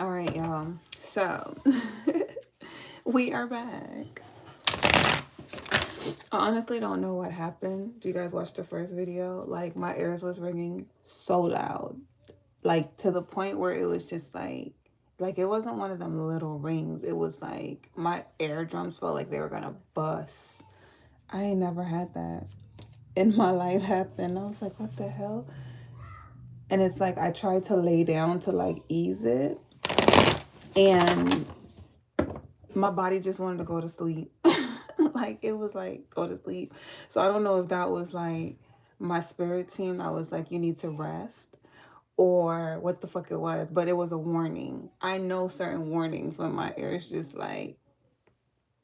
All right, y'all. So we are back. I honestly don't know what happened. If you guys watched the first video, like my ears was ringing so loud, like to the point where it was just like it wasn't one of them little rings. It was like my eardrums felt like they were gonna bust. I ain't never had that in my life happen. I was like, what the hell? And it's like I tried to lay down to like ease it, and my body just wanted to go to sleep. Like it was like go to sleep. So I don't know if that was like my spirit team that was like you need to rest or what the fuck it was, but it was a warning. I know certain warnings when my ears just like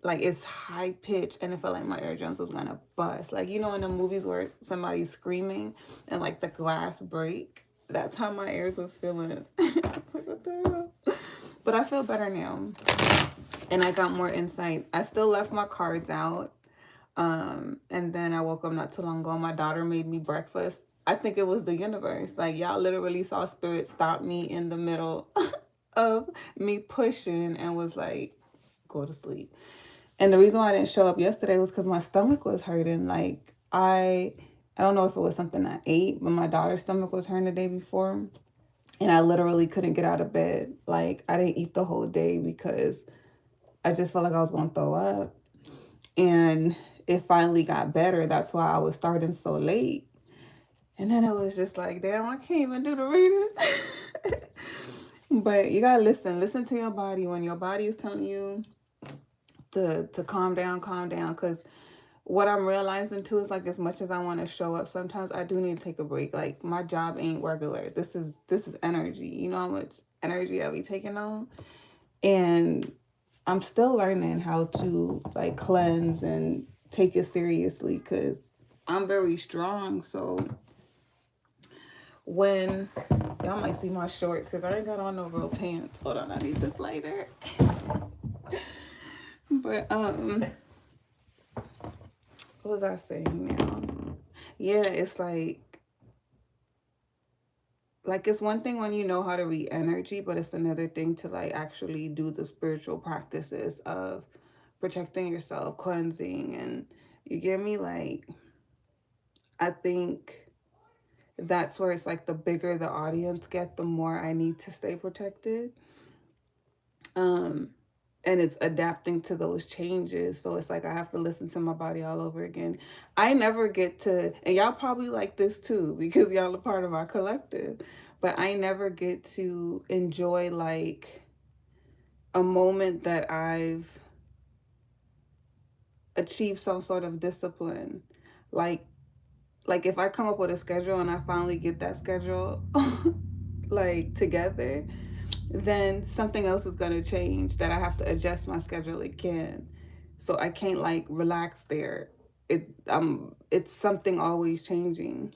it's high pitch and it felt like my eardrums was gonna bust. Like you know in the movies where somebody's screaming and like the glass break. That's how my ears was feeling. I was like, what the hell? But I feel better now. And I got more insight. I still left my cards out. And then I woke up not too long ago. My daughter made me breakfast. I think it was the universe. Like y'all literally saw spirit stop me in the middle of me pushing and was like, go to sleep. And the reason why I didn't show up yesterday was because my stomach was hurting. Like I don't know if it was something I ate, but my daughter's stomach was hurting the day before. And I literally couldn't get out of bed. Like I didn't eat the whole day because I just felt like I was going to throw up. And it finally got better. That's why I was starting so late. And then it was just like, damn, I can't even do the reading. But you gotta listen. Listen to your body. When your body is telling you to calm down, calm down. Because what I'm realizing too is like as much as I want to show up, sometimes I do need to take a break. Like my job ain't regular. This is energy. You know how much energy I be taking on? And I'm still learning how to like cleanse and take it seriously because I'm very strong. So when y'all might see my shorts because I ain't got on no real pants. Hold on, I need this later. But what was I saying now? Yeah, it's like it's one thing when you know how to read energy, but it's another thing to like actually do the spiritual practices of protecting yourself, cleansing, and you get me? Like I think that's where it's like the bigger the audience get, the more I need to stay protected. And it's adapting to those changes. So it's like I have to listen to my body all over again. I never get to, and y'all probably like this too because y'all are part of our collective, but I never get to enjoy like a moment that I've achieved some sort of discipline. Like like if I come up with a schedule and I finally get that schedule like together, then something else is going to change that I have to adjust my schedule again. So I can't like relax there. It's something always changing.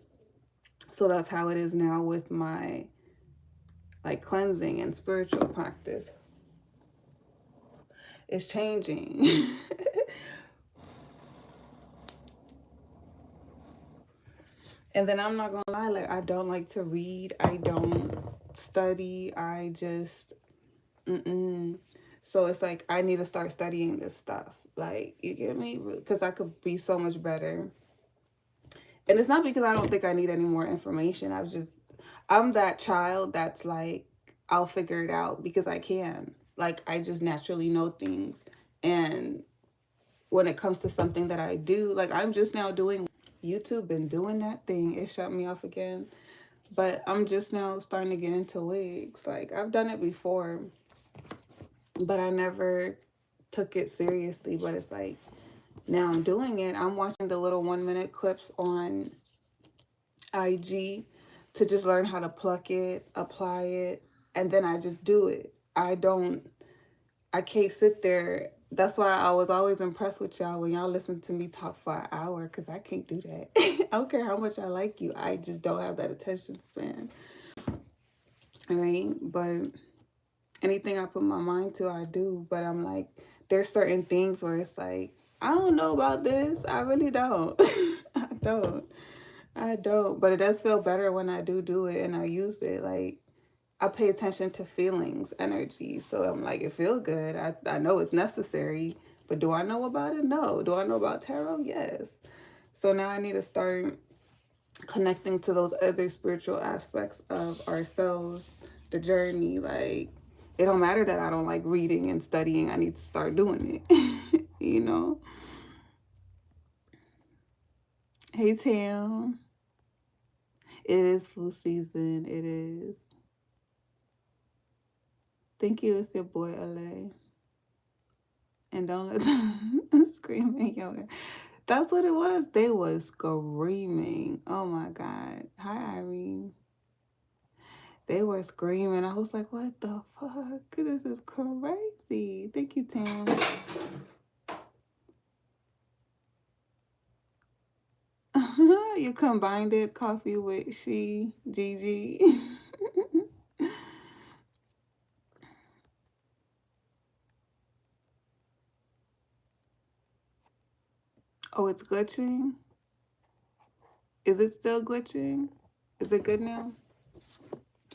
So that's how it is now with my like cleansing and spiritual practice. It's changing. And then I'm not gonna lie, like I don't like to read. I don't study. I just So it's like I need to start studying this stuff. Like you get me? Because I could be so much better. And it's not because I don't think I need any more information. I'm that child that's like I'll figure it out because I can. Like I just naturally know things. And when it comes to something that I do, like I'm just now doing YouTube, been doing that thing. It shut me off again. But I'm just now starting to get into wigs. Like I've done it before, but I never took it seriously. But it's like now I'm doing it. I'm watching the little 1 minute clips on IG to just learn how to pluck it, apply it, and then I just do it. I can't sit there. That's why I was always impressed with y'all when y'all listen to me talk for an hour because I can't do that. I don't care how much I like you. I just don't have that attention span. All right? But anything I put my mind to, I do. But I'm like, there's certain things where it's like, I don't know about this. I really don't. I don't. But it does feel better when I do it and I use it. Like, I pay attention to feelings, energy. So I'm like, it feels good. I know it's necessary, but do I know about it? No. Do I know about tarot? Yes. So now I need to start connecting to those other spiritual aspects of ourselves, the journey. Like, it don't matter that I don't like reading and studying. I need to start doing it. You know? Hey, Tam. It is flu season. It is. Thank you. It's your boy, LA. And don't let them scream in your ear. That's what it was. They was screaming. Oh my God. Hi, Irene. They were screaming. I was like, what the fuck? This is crazy. Thank you, Tam. You combined it, coffee with she, Gigi. Oh, it's glitching? Is it still glitching? Is it good now?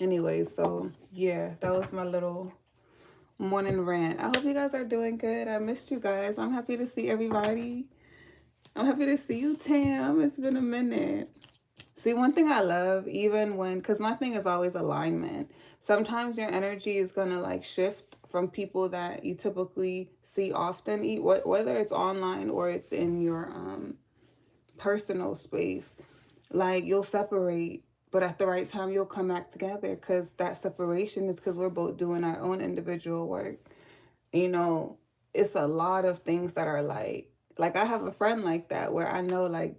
Anyway, so yeah, that was my little morning rant. I hope you guys are doing good. I missed you guys. I'm happy to see everybody. I'm happy to see you, Tam. It's been a minute. See, one thing I love, even when, because my thing is always alignment. Sometimes your energy is going to like shift from people that you typically see often, whether it's online or it's in your personal space. Like, you'll separate, but at the right time, you'll come back together, because that separation is because we're both doing our own individual work. You know, it's a lot of things that are like I have a friend like that where I know, like,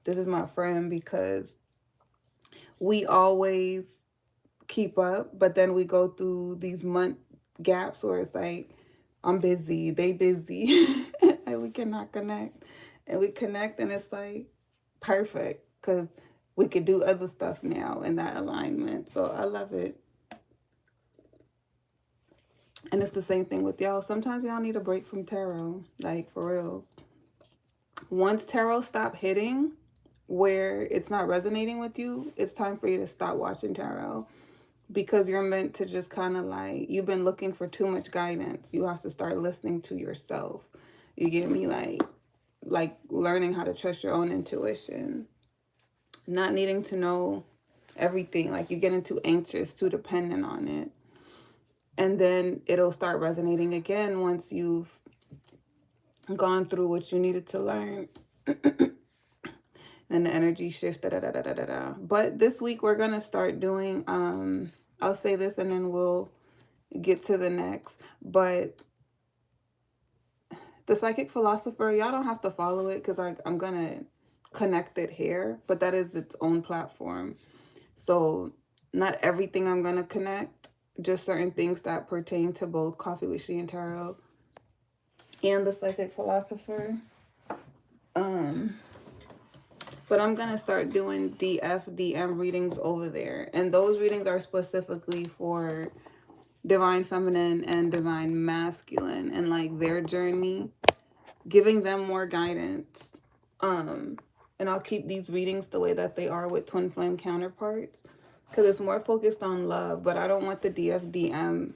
this is my friend because we always keep up, but then we go through these month gaps where it's like, I'm busy, they busy, and we cannot connect. And we connect, and it's like perfect because we could do other stuff now in that alignment. So I love it. And it's the same thing with y'all. Sometimes y'all need a break from tarot, like for real. Once tarot stop hitting where it's not resonating with you, it's time for you to stop watching tarot, because you're meant to just kind of like, you've been looking for too much guidance. You have to start listening to yourself. You get me? Like learning how to trust your own intuition, not needing to know everything. Like, you're getting too anxious, too dependent on it. And then it'll start resonating again once you've gone through what you needed to learn. And the energy shift, da, da, da, da, da, da. But this week we're gonna start doing I'll say this and then we'll get to the next. But the psychic philosopher, y'all don't have to follow it because I'm gonna connect it here, but that is its own platform. So not everything I'm gonna connect, just certain things that pertain to both Coffee with She and Tarot and the psychic philosopher. But I'm gonna start doing DFDM readings over there, and those readings are specifically for divine feminine and divine masculine, and like their journey, giving them more guidance. And I'll keep these readings the way that they are with twin flame counterparts, because it's more focused on love. But I don't want the DFDM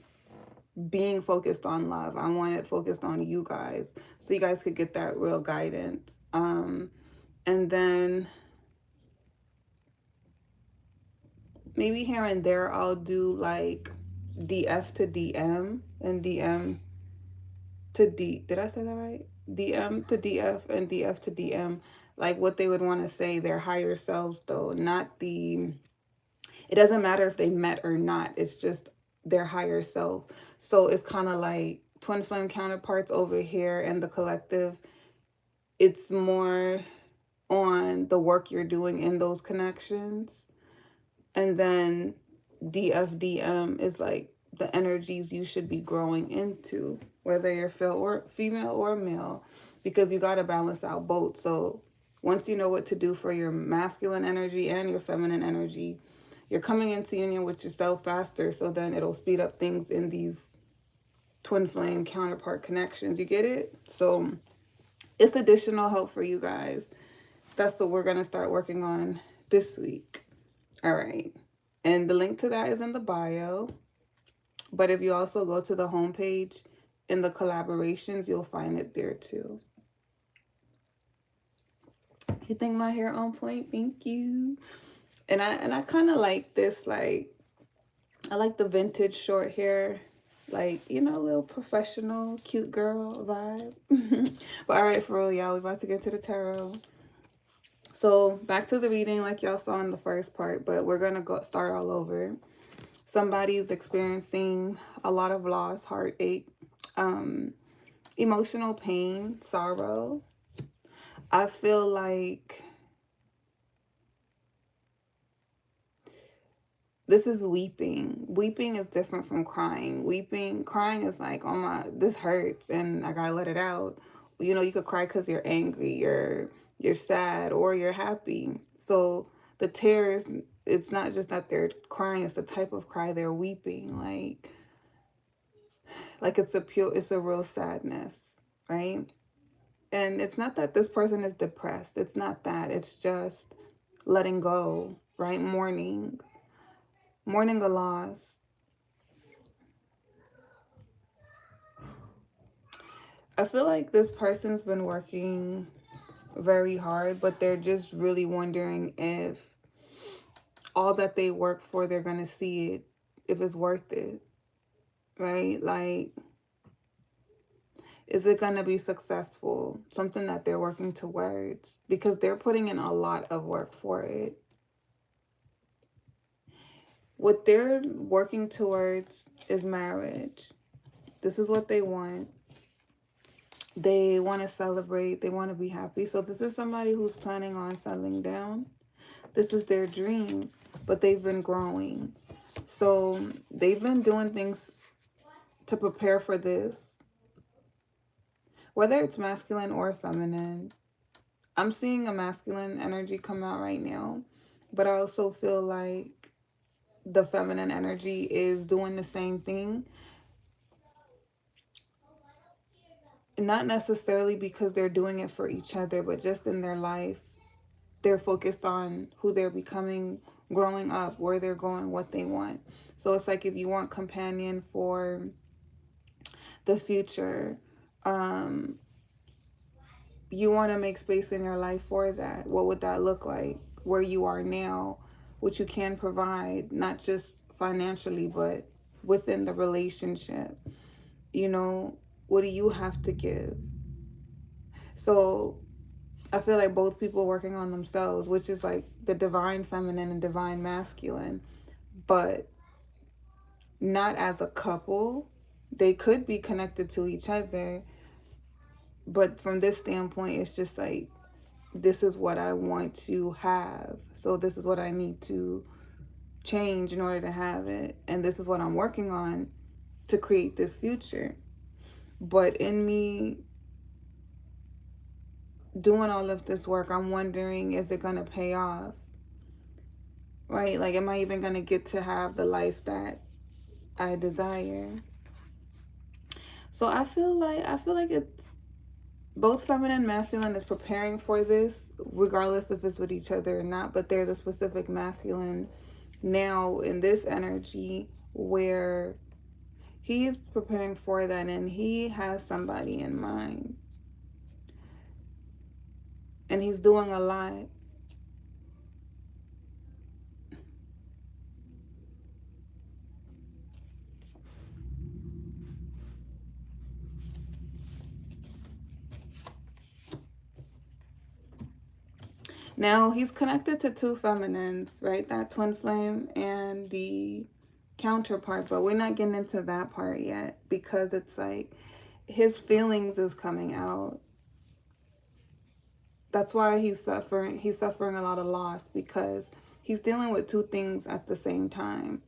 being focused on love. I want it focused on you guys, so you guys could get that real guidance. And then maybe here and there I'll do like DF to DM and DM to D. Did I say that right? DM to DF and DF to DM. Like what they would want to say, their higher selves though, not the... It doesn't matter if they met or not. It's just their higher self. So it's kind of like twin flame counterparts over here and the collective. It's more on the work you're doing in those connections. And then DFDM is like the energies you should be growing into, whether you're female or male, because you got to balance out both. So once you know what to do for your masculine energy and your feminine energy, you're coming into union with yourself faster. So then it'll speed up things in these twin flame counterpart connections. You get it? So it's additional help for you guys. That's what we're going to start working on this week. All right. And the link to that is in the bio. But if you also go to the homepage in the collaborations, you'll find it there too. You think my hair on point? Thank you. And I kind of like this, like, I like the vintage short hair, like, you know, a little professional, cute girl vibe. But all right, for real, y'all, we about to get to the tarot. So back to the reading, like y'all saw in the first part, but we're gonna go start all over. Somebody's experiencing a lot of loss, heartache, emotional pain, sorrow. I feel like this is weeping. Weeping is different from crying. Crying is like, oh my, this hurts and I gotta let it out. You know, you could cry because you're angry, you're sad, or you're happy. So the tears, it's not just that they're crying, it's the type of cry they're weeping. Like it's a real sadness, right? And it's not that this person is depressed. It's not that. It's just letting go, right? Mourning a loss. I feel like this person's been working very hard, but they're just really wondering if all that they work for, they're going to see it, if it's worth it, right? Like, is it going to be successful? Something that they're working towards, because they're putting in a lot of work for it. What they're working towards is marriage. This is what they want. They want to celebrate. They want to be happy. So this is somebody who's planning on settling down. This is their dream, but they've been growing. So they've been doing things to prepare for this. Whether it's masculine or feminine. I'm seeing a masculine energy come out right now, but I also feel like the feminine energy is doing the same thing. Not necessarily because they're doing it for each other, but just in their life. They're focused on who they're becoming, growing up, where they're going, what they want. So it's like if you want companion for the future, you want to make space in your life for that. What would that look like? Where you are now, what you can provide, not just financially, but within the relationship. You know, what do you have to give? So I feel like both people working on themselves, which is like the divine feminine and divine masculine, but not as a couple. They could be connected to each other, but from this standpoint, it's just like, this is what I want to have. So this is what I need to change in order to have it. And this is what I'm working on to create this future. But in me doing all of this work, I'm wondering, is it going to pay off? Right? Like, am I even going to get to have the life that I desire? So I feel like it's both feminine and masculine is preparing for this, regardless if it's with each other or not. But there's a specific masculine now in this energy where he's preparing for that, and he has somebody in mind, and he's doing a lot. Now he's connected to two feminines, right? That twin flame and the counterpart, but we're not getting into that part yet, because it's like his feelings is coming out. That's why he's suffering a lot of loss, because he's dealing with two things at the same time.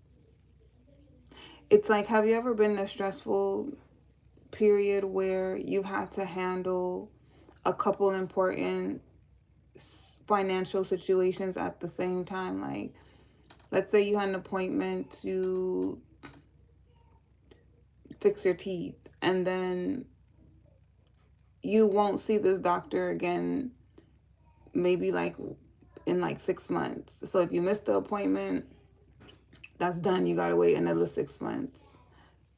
It's like, have you ever been in a stressful period where you've had to handle a couple important financial situations at the same time? Like, let's say you had an appointment to fix your teeth, and then you won't see this doctor again, maybe like in like 6 months. So if you miss the appointment, That's done. You got to wait another 6 months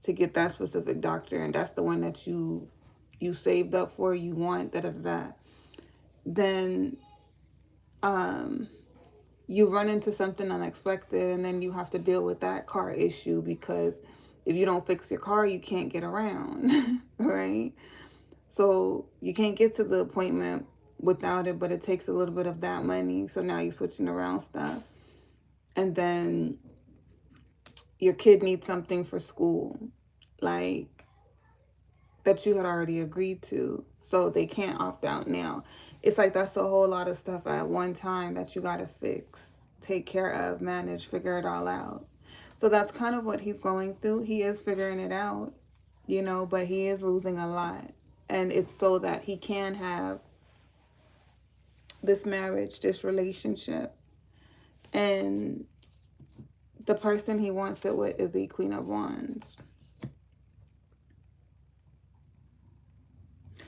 to get that specific doctor, and that's the one that you saved up for, you want, da da da. Then you run into something unexpected, and then you have to deal with that car issue, because if you don't fix your car, you can't get around, right? So you can't get to the appointment without it, but it takes a little bit of that money. So now you're switching around stuff. And then your kid needs something for school, like that you had already agreed to, so they can't opt out now. It's like that's a whole lot of stuff at one time that you got to fix, take care of, manage, figure it all out. So that's kind of what he's going through. He is figuring it out, you know, but he is losing a lot. And it's so that he can have this marriage, this relationship. And the person he wants it with is the Queen of Wands.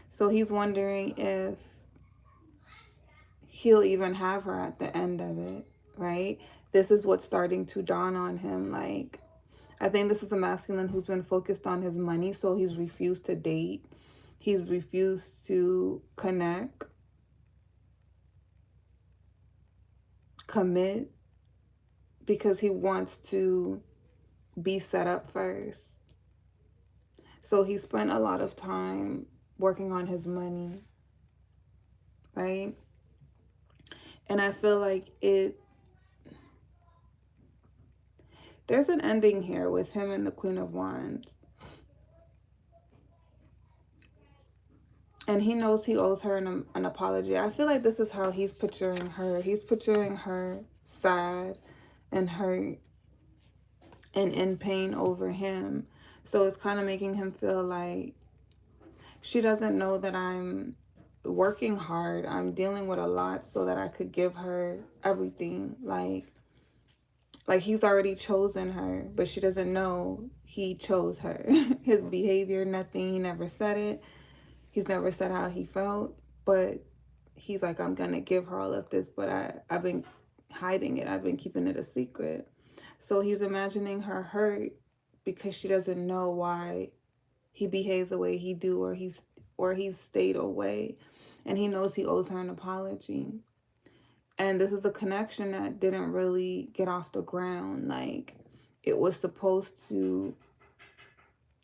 So he's wondering if he'll even have her at the end of it, right? This is what's starting to dawn on him. Like, I think this is a masculine who's been focused on his money, so he's refused to date. He's refused to connect, commit, because he wants to be set up first. So he spent a lot of time working on his money, right? And I feel like there's an ending here with him and the Queen of Wands. And he knows he owes her an apology. I feel like this is how he's picturing her. He's picturing her sad and hurt and in pain over him. So it's kind of making him feel like she doesn't know that I'm working hard. I'm dealing with a lot so that I could give her everything. Like he's already chosen her, but she doesn't know he chose her. His behavior, nothing. He never said it. He's never said how he felt, but he's like, I'm going to give her all of this, but I've been hiding it. I've been keeping it a secret. So he's imagining her hurt because she doesn't know why he behaved the way he do, or he's stayed away. And he knows he owes her an apology. And this is a connection that didn't really get off the ground. Like, it was supposed to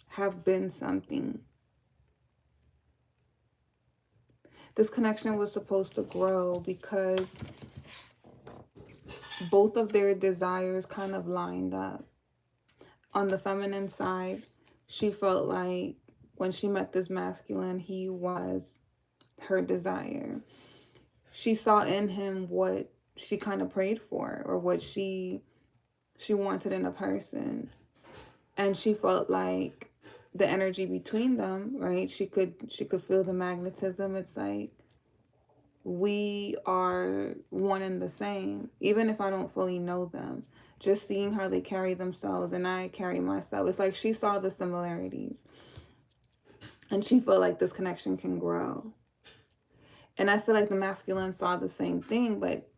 have been something. This connection was supposed to grow because both of their desires kind of lined up. On the feminine side, she felt like when she met this masculine, he was her desire. She saw in him what she kind of prayed for, or what she wanted in a person. And she felt like the energy between them, right? She could feel the magnetism. It's like, we are one and the same, even if I don't fully know them. Just seeing how they carry themselves and I carry myself, it's like she saw the similarities and she felt like this connection can grow. And I feel like the masculine saw the same thing, but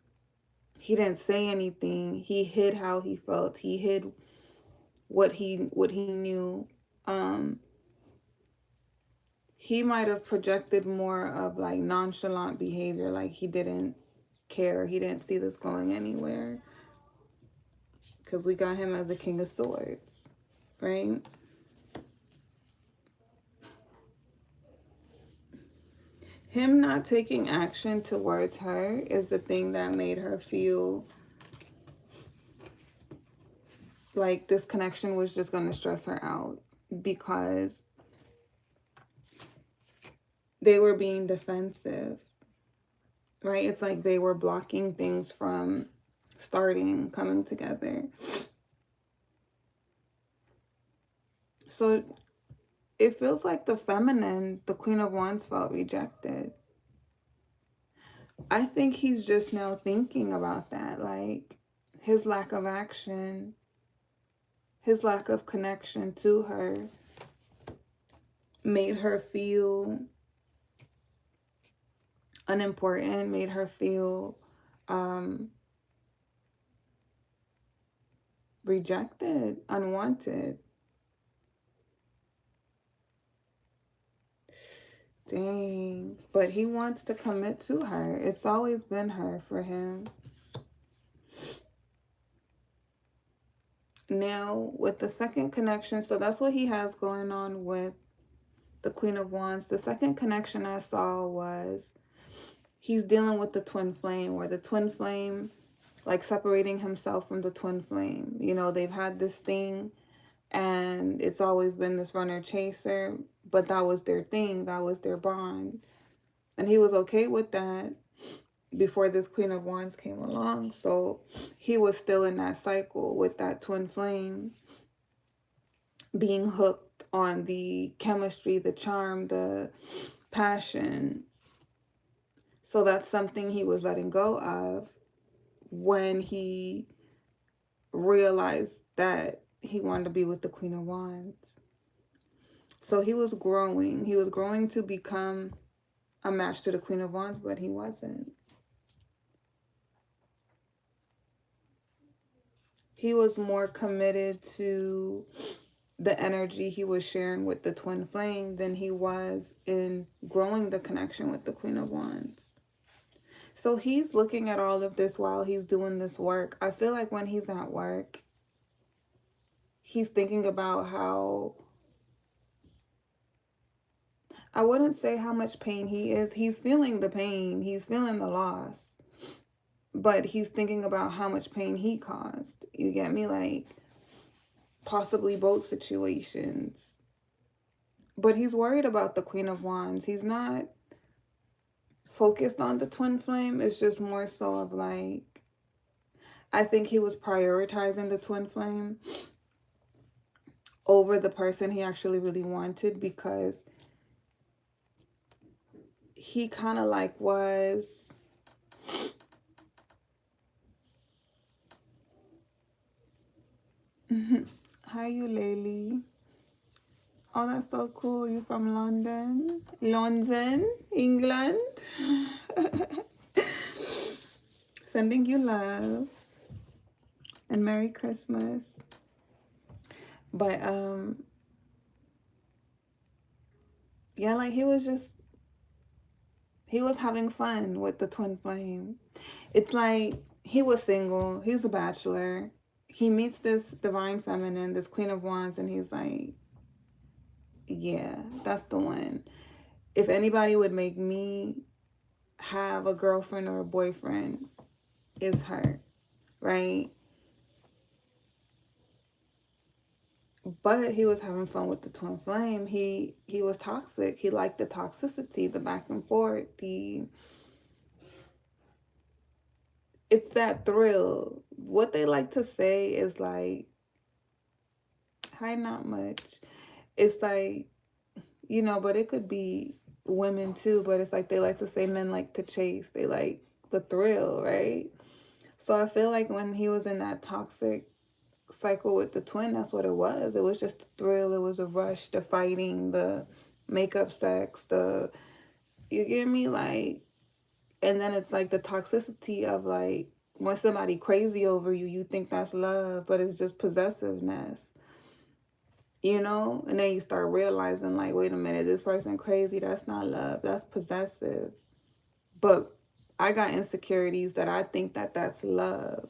he didn't say anything. He hid how he felt. He hid what he knew. He might have projected more of like nonchalant behavior, like he didn't care. He didn't see this going anywhere. Because we got him as a King of Swords, right? Him not taking action towards her is the thing that made her feel like this connection was just going to stress her out, because they were being defensive, right? It's like they were blocking things from coming together. So it feels like the feminine, the Queen of Wands, felt rejected. I think he's just now thinking about that, like his lack of action, his lack of connection to her made her feel unimportant, made her feel rejected, unwanted. Dang. But he wants to commit to her. It's always been her for him. Now, with the second connection, so that's what he has going on with the Queen of Wands. The second connection I saw was he's dealing with the twin flame, where the twin flame, like separating himself from the twin flame. You know, they've had this thing and it's always been this runner chaser, but that was their thing, that was their bond. And he was okay with that before this Queen of Wands came along. So he was still in that cycle with that twin flame, being hooked on the chemistry, the charm, the passion. So that's something he was letting go of when he realized that he wanted to be with the Queen of Wands. So he was growing. He was growing to become a match to the Queen of Wands, but he wasn't. He was more committed to the energy he was sharing with the twin flame than he was in growing the connection with the Queen of Wands. So he's looking at all of this while he's doing this work. I feel like when he's at work, he's thinking about how, I wouldn't say how much pain he is. He's feeling the pain. He's feeling the loss. But he's thinking about how much pain he caused. You get me? Like, possibly both situations. But he's worried about the Queen of Wands. He's not focused on the twin flame. It's just more so of like, I think he was prioritizing the twin flame over the person he actually really wanted, because he kind of like was... Hi, you Laylee. Oh, that's so cool. You from London? London, England? Sending you love. And Merry Christmas. But, yeah, like he was having fun with the twin flame. It's like he was single. He was a bachelor. He meets this divine feminine, this Queen of Wands, and he's like, yeah, that's the one. If anybody would make me have a girlfriend or a boyfriend, it's her, right? But he was having fun with the twin flame. He was toxic. He liked the toxicity, the back and forth, it's that thrill. What they like to say is like, hi, not much. It's like, you know, but it could be women too, but it's like they like to say men like to chase. They like the thrill, right? So I feel like when he was in that toxic cycle with the twin, that's what it was. It was just a thrill. It was a rush, the fighting, the makeup sex, you get me? Like, and then it's like the toxicity of like, when somebody crazy over you, you think that's love, but it's just possessiveness, you know? And then you start realizing like, wait a minute, this person crazy, that's not love, that's possessive. But I got insecurities that I think that that's love.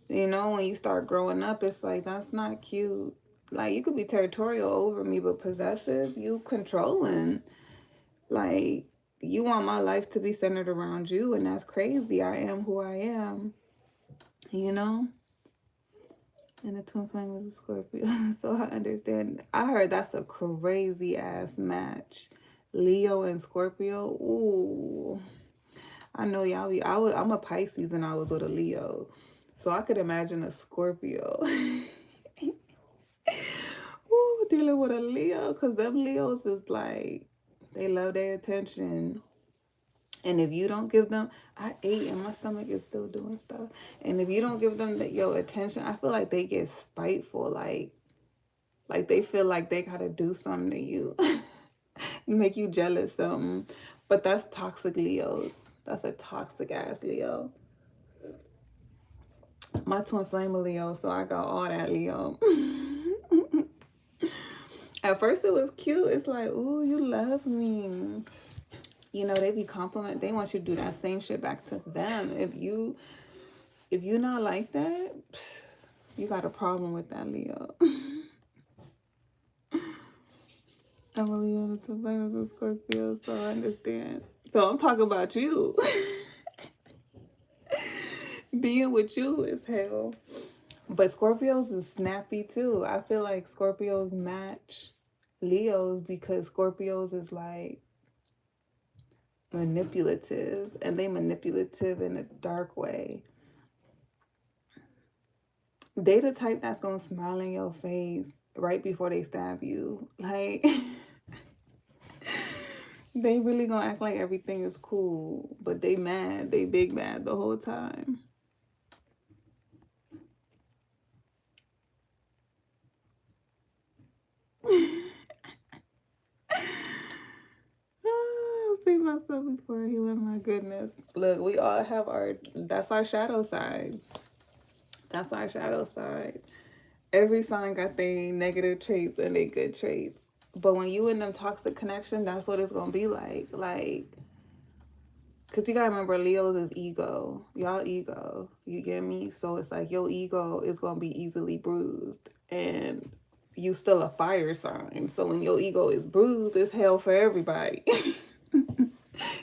You know, when you start growing up, it's like, that's not cute. Like, you could be territorial over me, but possessive, you controlling. Like, you want my life to be centered around you, and that's crazy. I am who I am, you know? And the twin flame was a Scorpio. So I understand. I heard that's a crazy ass match. Leo and Scorpio. Ooh. I know y'all be... I'm a Pisces and I was with a Leo. So I could imagine a Scorpio. Ooh, dealing with a Leo. Because them Leos is like, they love their attention. And if you don't give them... I ate and my stomach is still doing stuff. And if you don't give them your attention, I feel like they get spiteful. Like they feel like they gotta do something to you. Make you jealous something. But that's toxic Leos. That's a toxic ass Leo. My twin flame a Leo, so I got all that Leo. At first it was cute. It's like, ooh, you love me. You know, they be compliment. They want you to do that same shit back to them. If you not like that, you got a problem with that Leo. I'm a Leo, the twin flame is a Scorpio, so I understand. So I'm talking about you. Being with you is hell. But Scorpios is snappy too. I feel like Scorpios match Leos because Scorpios is like manipulative, and they manipulative in a dark way. They the type that's gonna smile in your face right before they stab you. Like they really gonna act like everything is cool, but they mad. They big mad the whole time. I'll see myself before healing. My goodness. Look, we all have that's our shadow side. That's our shadow side. Every sign got their negative traits and their good traits. But when you in them toxic connection, that's what it's gonna be like. Like, cause you gotta remember Leo's is ego. Y'all ego. You get me? So it's like your ego is gonna be easily bruised. And you still a fire sign. So when your ego is bruised, it's hell for everybody.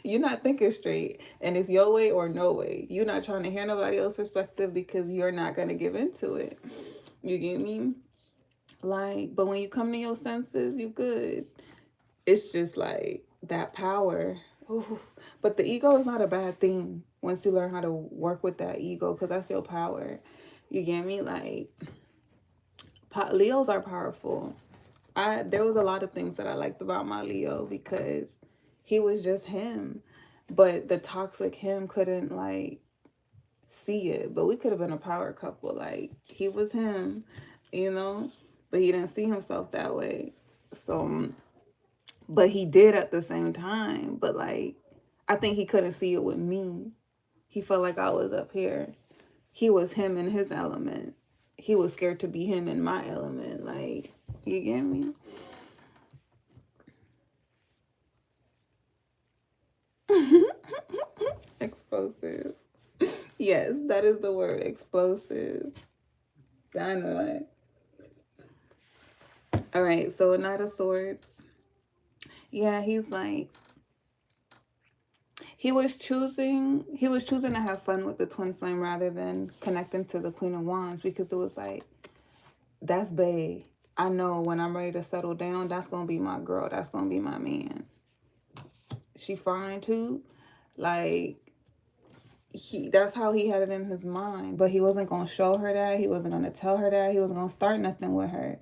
You're not thinking straight, and it's your way or no way. You're not trying to hear nobody else's perspective because you're not gonna give into it. You get me? Like, but when you come to your senses, you good. It's just like that power. Ooh. But the ego is not a bad thing once you learn how to work with that ego, because that's your power. You get me? Like, Leos are powerful. There was a lot of things that I liked about my Leo because he was just him. But the toxic him couldn't like see it. But we could have been a power couple. Like he was him, you know, but he didn't see himself that way. So, but he did at the same time. But like, I think he couldn't see it with me. He felt like I was up here. He was him in his element. He was scared to be him in my element. Like, you get me? Explosive. Yes, that is the word, explosive. Dynamite. All right, so Knight of Swords. Yeah, he's like he was choosing to have fun with the twin flame rather than connecting to the Queen of Wands, because it was like, that's bae. I know when I'm ready to settle down, that's gonna be my girl. That's gonna be my man. She fine too. Like, that's how he had it in his mind. But he wasn't gonna show her that. He wasn't gonna tell her that. He wasn't gonna start nothing with her.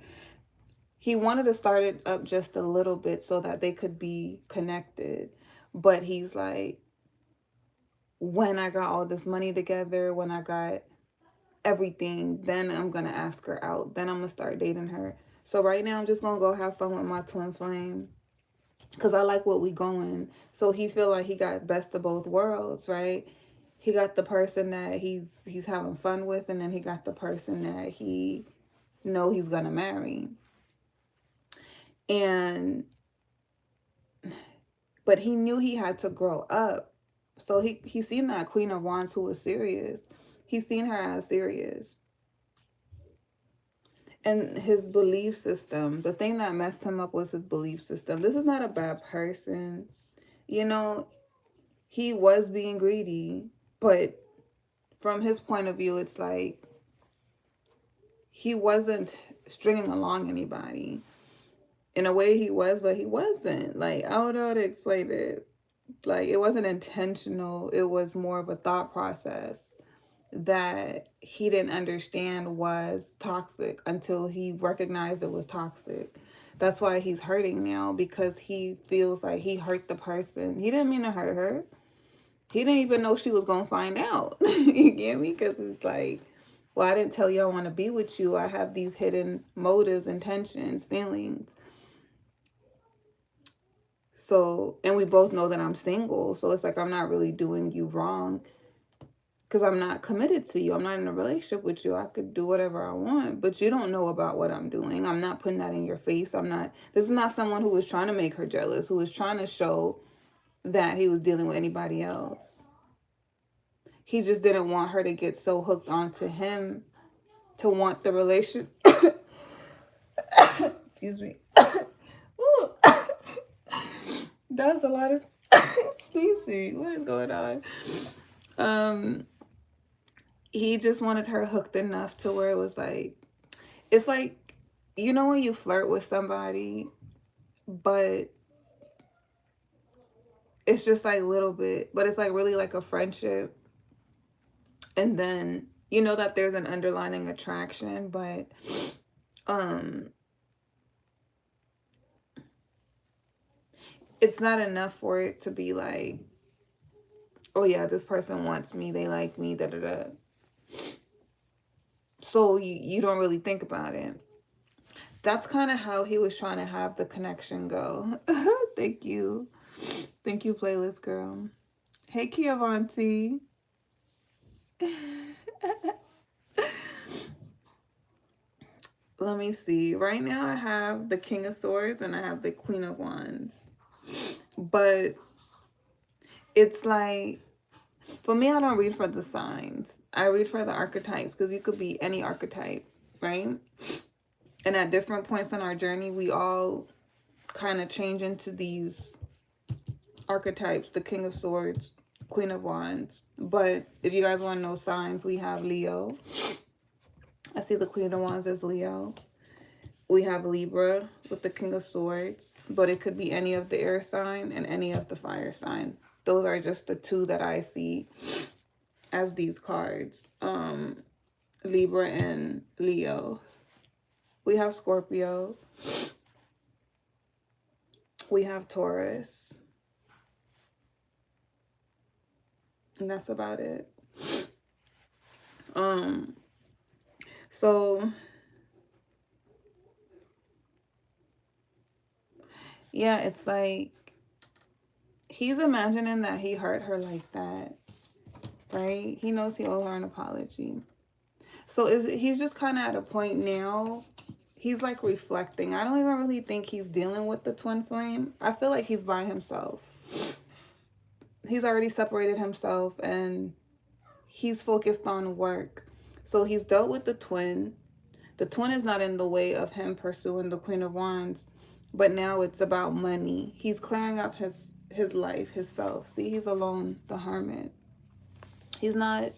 He wanted to start it up just a little bit so that they could be connected. But he's like, when I got all this money together, when I got everything, then I'm going to ask her out. Then I'm going to start dating her. So right now, I'm just going to go have fun with my twin flame because I like what we going. So he feel like he got best of both worlds, right? He got the person that he's having fun with, and then he got the person that he know he's going to marry. And but he knew he had to grow up. So he seen that Queen of Wands who was serious. He seen her as serious. And his belief system, the thing that messed him up was his belief system. This is not a bad person. You know, he was being greedy, but from his point of view, it's like he wasn't stringing along anybody. In a way he was, but he wasn't. Like, I don't know how to explain it. Like, it wasn't intentional. It was more of a thought process that he didn't understand was toxic until he recognized it was toxic. That's why he's hurting now, because he feels like he hurt the person. He didn't mean to hurt her. He didn't even know she was going to find out. You get me? Because it's like, well, I didn't tell you I want to be with you. I have these hidden motives, intentions, feelings. So, and we both know that I'm single. So it's like, I'm not really doing you wrong. because I'm not committed to you. I'm not in a relationship with you. I could do whatever I want, but you don't know about what I'm doing. I'm not putting that in your face. This is not someone who was trying to make her jealous, who was trying to show that he was dealing with anybody else. He just didn't want her to get so hooked onto him to want the relationship. Excuse me. Ooh. That's a lot of Stacey. What is going on? He just wanted her hooked enough to where it was like, it's like, you know, when you flirt with somebody, but it's just like a little bit, but it's like really like a friendship. And then you know that there's an underlying attraction, but it's not enough for it to be like, oh yeah, this person wants me, they like me, da da da. So you don't really think about it. That's kind of how he was trying to have the connection go. Thank you. Thank you, playlist girl. Hey, Kiavanti. Let me see. Right now I have the King of Swords and I have the Queen of Wands. But it's like, for me, I don't read for the signs. I read for the archetypes because you could be any archetype, right? And at different points in our journey, we all kind of change into these archetypes, the King of Swords, Queen of Wands. But if you guys want to know signs, we have Leo. I see the Queen of Wands as Leo. We have Libra with the King of Swords, but it could be any of the air sign and any of the fire sign. Those are just the two that I see as these cards. Libra and Leo. We have Scorpio. We have Taurus. And that's about it. So yeah, it's like he's imagining that he hurt her like that, right? He knows he owes her an apology. So he's just kind of at a point now, he's like reflecting. I don't even really think he's dealing with the twin flame. I feel like he's by himself. He's already separated himself and he's focused on work. So he's dealt with the twin. The twin is not in the way of him pursuing the Queen of Wands, but now it's about money. He's clearing up his life, his self. See, he's alone, the hermit. He's not,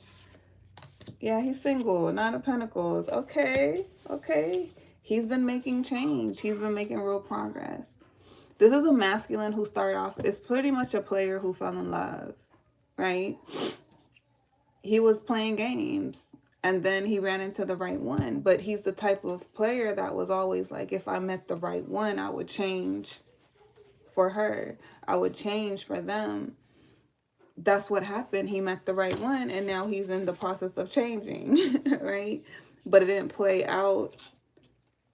yeah, he's single, Nine of Pentacles. Okay. He's been making change. He's been making real progress. This is a masculine who started off, it's pretty much a player who fell in love, right? He was playing games and then he ran into the right one. But he's the type of player that was always like, if I met the right one, I would change for her. I would change for them. That's what happened. He met the right one and now he's in the process of changing, right? But it didn't play out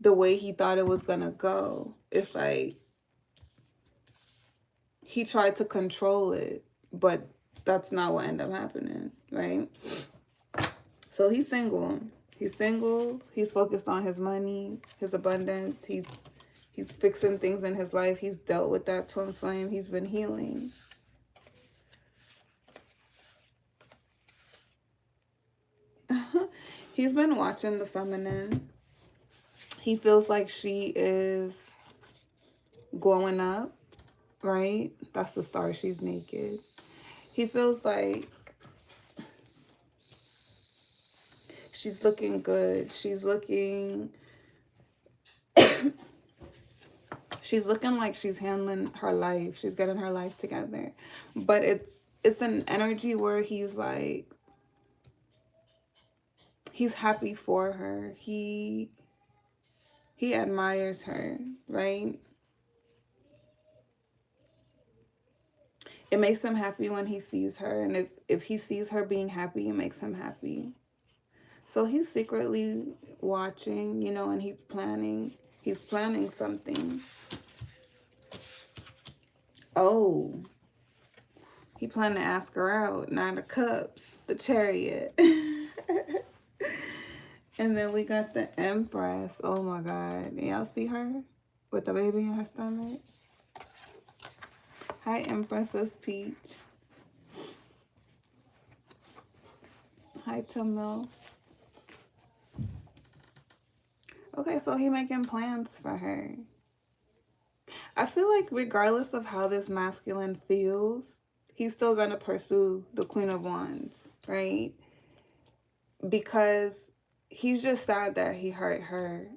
the way he thought it was gonna go. It's like he tried to control it, but that's not what ended up happening, right? So he's single. He's focused on his money, his abundance. He's fixing things in his life. He's dealt with that twin flame. He's been healing. He's been watching the feminine. He feels like she is glowing up, right? That's the star. She's naked. He feels like she's looking good. She's looking like she's handling her life. She's getting her life together. But it's an energy where he's like, he's happy for her. He admires her, right? It makes him happy when he sees her. And if he sees her being happy, it makes him happy. So he's secretly watching, you know, and he's planning something. Oh, He planned to ask her out. Nine of Cups, the Chariot. And then we got the Empress. Oh my God. Y'all see her with the baby in her stomach? Hi, Empress of Peach. Hi, Tamil. Okay, so he making plans for her. I feel like regardless of how this masculine feels, he's still going to pursue the Queen of Wands, right? Because he's just sad that he hurt her.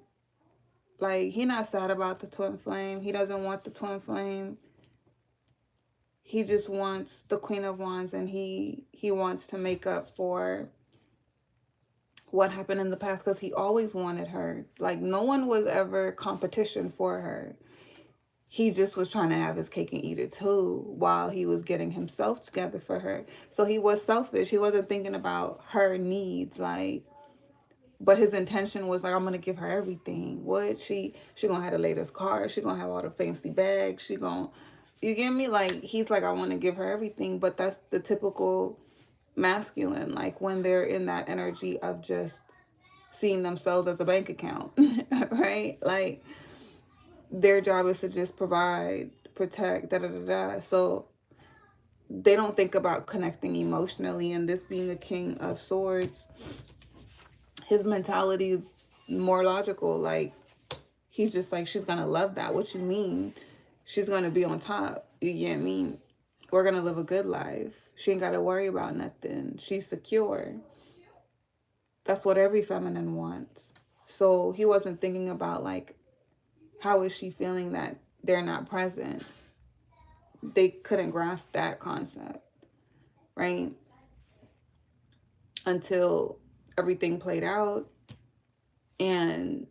Like, he's not sad about the twin flame. He doesn't want the twin flame. He just wants the Queen of Wands, and he wants to make up for what happened in the past, because he always wanted her. Like, no one was ever competition for her. He just was trying to have his cake and eat it too, while he was getting himself together for her. So he was selfish. He wasn't thinking about her needs, like, but his intention was like, I'm gonna give her everything. What? She gonna have the latest car. She gonna have all the fancy bags. She gonna, you get me? Like, he's like, I want to give her everything. But that's the typical masculine, like when they're in that energy of just seeing themselves as a bank account, right? Like, their job is to just provide, protect, da da da da. So they don't think about connecting emotionally. And this being a King of Swords, his mentality is more logical. Like, he's just like, she's gonna love that. What you mean? She's gonna be on top. You get me? We're gonna live a good life. She ain't gotta worry about nothing. She's secure. That's what every feminine wants. So he wasn't thinking about, like, how is she feeling that they're not present? They couldn't grasp that concept, right? Until everything played out. And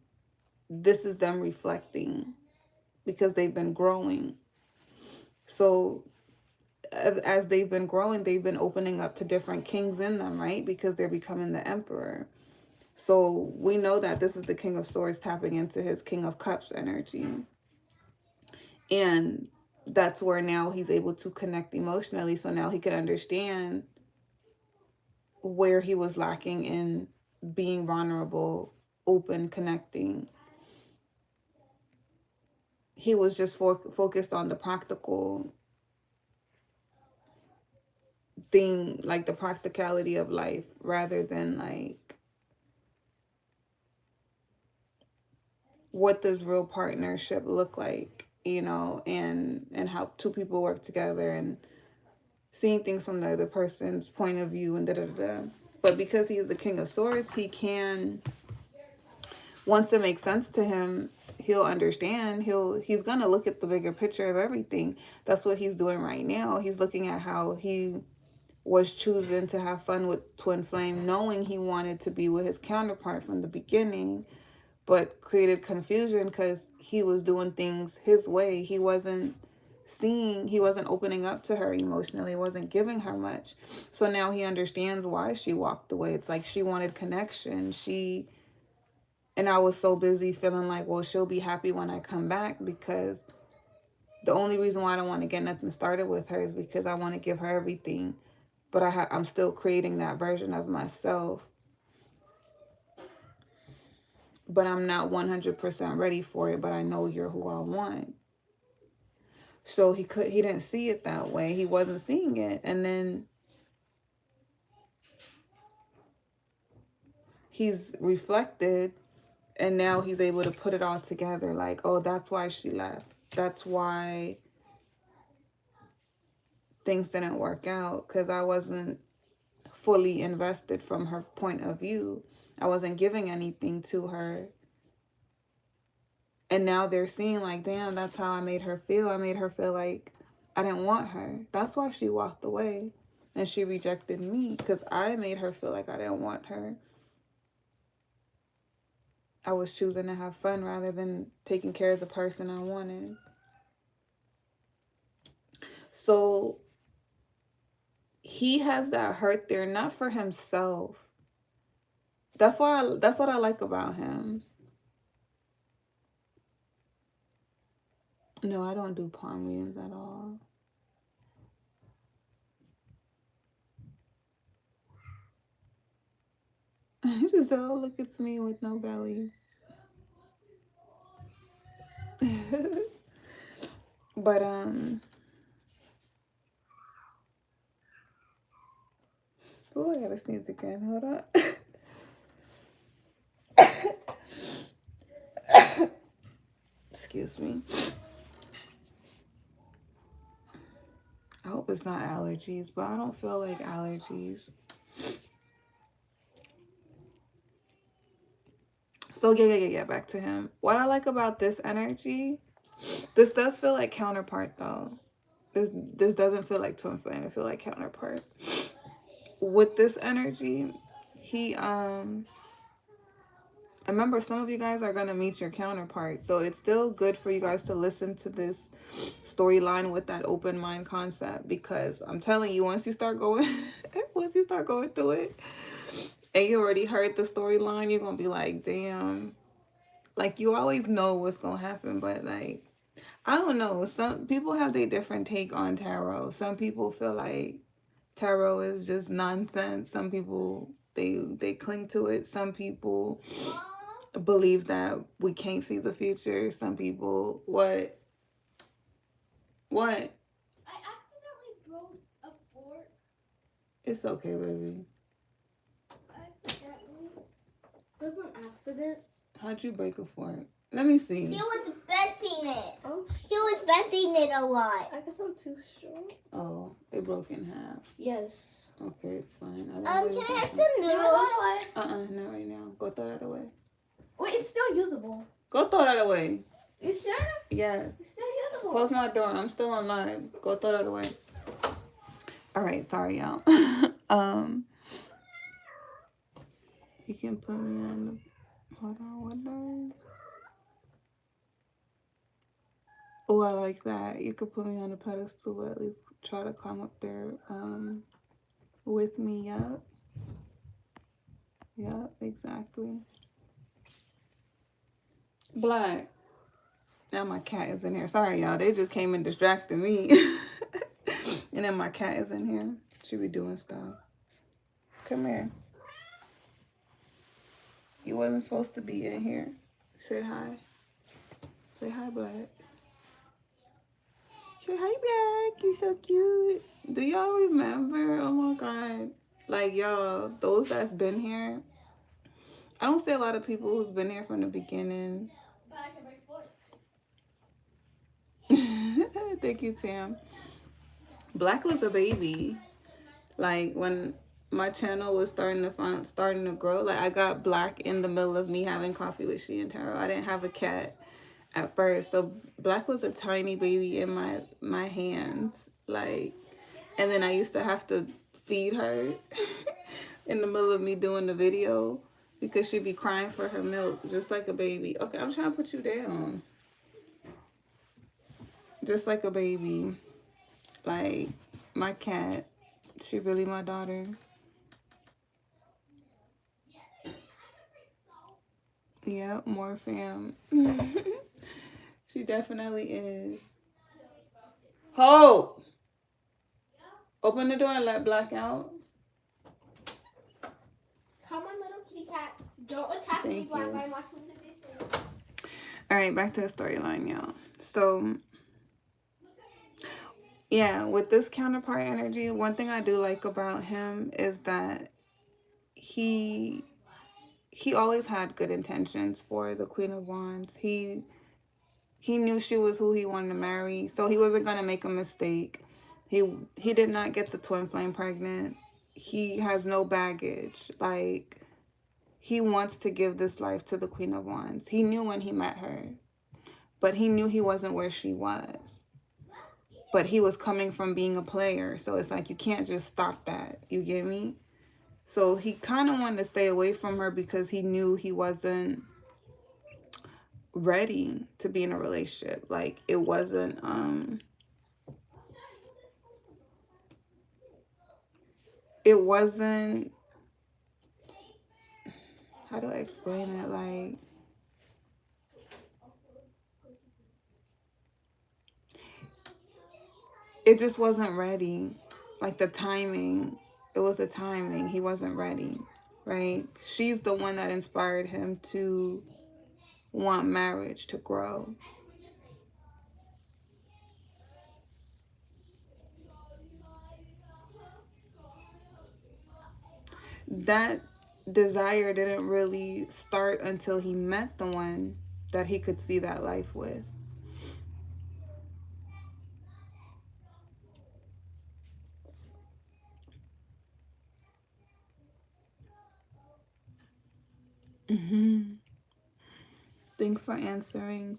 this is them reflecting, because they've been growing. So as they've been growing, they've been opening up to different kings in them, right? Because they're becoming the emperor. So we know that this is the King of Swords tapping into his King of Cups energy. And that's where now he's able to connect emotionally. So now he could understand where he was lacking in being vulnerable, open, connecting. He was just focused on the practical thing, like the practicality of life, rather than like, what does real partnership look like, you know, and how two people work together, and seeing things from the other person's point of view, and da da da. But because he is the King of Swords, he can, once it makes sense to him, he'll understand. He's gonna look at the bigger picture of everything. That's what he's doing right now. He's looking at how he was choosing to have fun with Twin Flame, knowing he wanted to be with his counterpart from the beginning, but created confusion because he was doing things his way. He wasn't opening up to her emotionally, wasn't giving her much. So now he understands why she walked away. It's like she wanted connection. And I was so busy feeling like, well, she'll be happy when I come back, because the only reason why I don't want to get nothing started with her is because I want to give her everything. But I'm still creating that version of myself. But I'm not 100% ready for it, but I know you're who I want. So he didn't see it that way. He wasn't seeing it. And then he's reflected, and now he's able to put it all together. Like, oh, that's why she left. That's why things didn't work out, because I wasn't fully invested from her point of view. I wasn't giving anything to her. And now they're seeing like, damn, that's how I made her feel. I made her feel like I didn't want her. That's why she walked away and she rejected me, because I made her feel like I didn't want her. I was choosing to have fun rather than taking care of the person I wanted. So he has that hurt there, not for himself. That's what I like about him. No, I don't do palm readings at all. Giselle, look, it's me with no belly. But oh, I gotta sneeze again. Hold on. Excuse me. I hope it's not allergies, but I don't feel like allergies. So yeah, back to him. What I like about this energy, this does feel like counterpart though. This doesn't feel like twin flame. It feel like counterpart. With this energy, he remember, some of you guys are going to meet your counterpart. So it's still good for you guys to listen to this storyline with that open mind concept, because I'm telling you, once you start going through it and you already heard the storyline, you're going to be like, damn, like you always know what's going to happen. But like, I don't know. Some people have their different take on tarot. Some people feel like tarot is just nonsense. Some people, they cling to it. Some people believe that we can't see the future. Some people, what? I accidentally broke a fork. It's okay, baby. Accidentally. It was an accident. How'd you break a fork? Let me see. She was venting it. She was venting it a lot. I guess I'm too strong. Oh, it broke in half. Yes. Okay, it's fine. Can I have some noodles? Not right now. Go throw that away. Wait, it's still usable. Go throw that away. You sure? Yes. It's still usable. Close my door. I'm still on live. Go throw that away. All right, sorry, y'all. You can put me on the... Hold on, what though? Oh, I like that. You could put me on a pedestal, but at least try to climb up there with me. Yep, exactly. Black. Now my cat is in here. Sorry, y'all. They just came and distracted me. And then my cat is in here. She be doing stuff. Come here. You wasn't supposed to be in here. Say hi. Say hi, Black. Say hi, Black. You're so cute. Do y'all remember? Oh my God. Like, y'all, those that's been here. I don't see a lot of people who's been here from the beginning. Thank you, Tam. Black was a baby. Like, when my channel was starting to grow, like, I got Black in the middle of me having coffee with She and Tarot. I didn't have a cat at first, so Black was a tiny baby in my hands, like, and then I used to have to feed her in the middle of me doing the video because she'd be crying for her milk just like a baby. Okay, I'm trying to put you down. Just like a baby. Like, my cat, she really my daughter. Yep, more fam. She definitely is. Hope! Open the door and let Black out. Tell my little kitty cat, don't attack me while I'm watching the video. Alright, back to the storyline, y'all. So, yeah, with this counterpart energy, one thing I do like about him is that he always had good intentions for the Queen of Wands. He knew she was who he wanted to marry, so he wasn't going to make a mistake. He did not get the twin flame pregnant. He has no baggage. Like, he wants to give this life to the Queen of Wands. He knew when he met her, but he knew he wasn't where she was. But he was coming from being a player, so it's like you can't just stop that. You get me? So he kind of wanted to stay away from her because he knew he wasn't ready to be in a relationship. Like, it wasn't how do I explain it? Like, it just wasn't ready. Like, the timing, it was the timing. He wasn't ready. right? She's the one that inspired him to want marriage to grow. That desire didn't really start until he met the one that he could see that life with. Mm-hmm. Thanks for answering,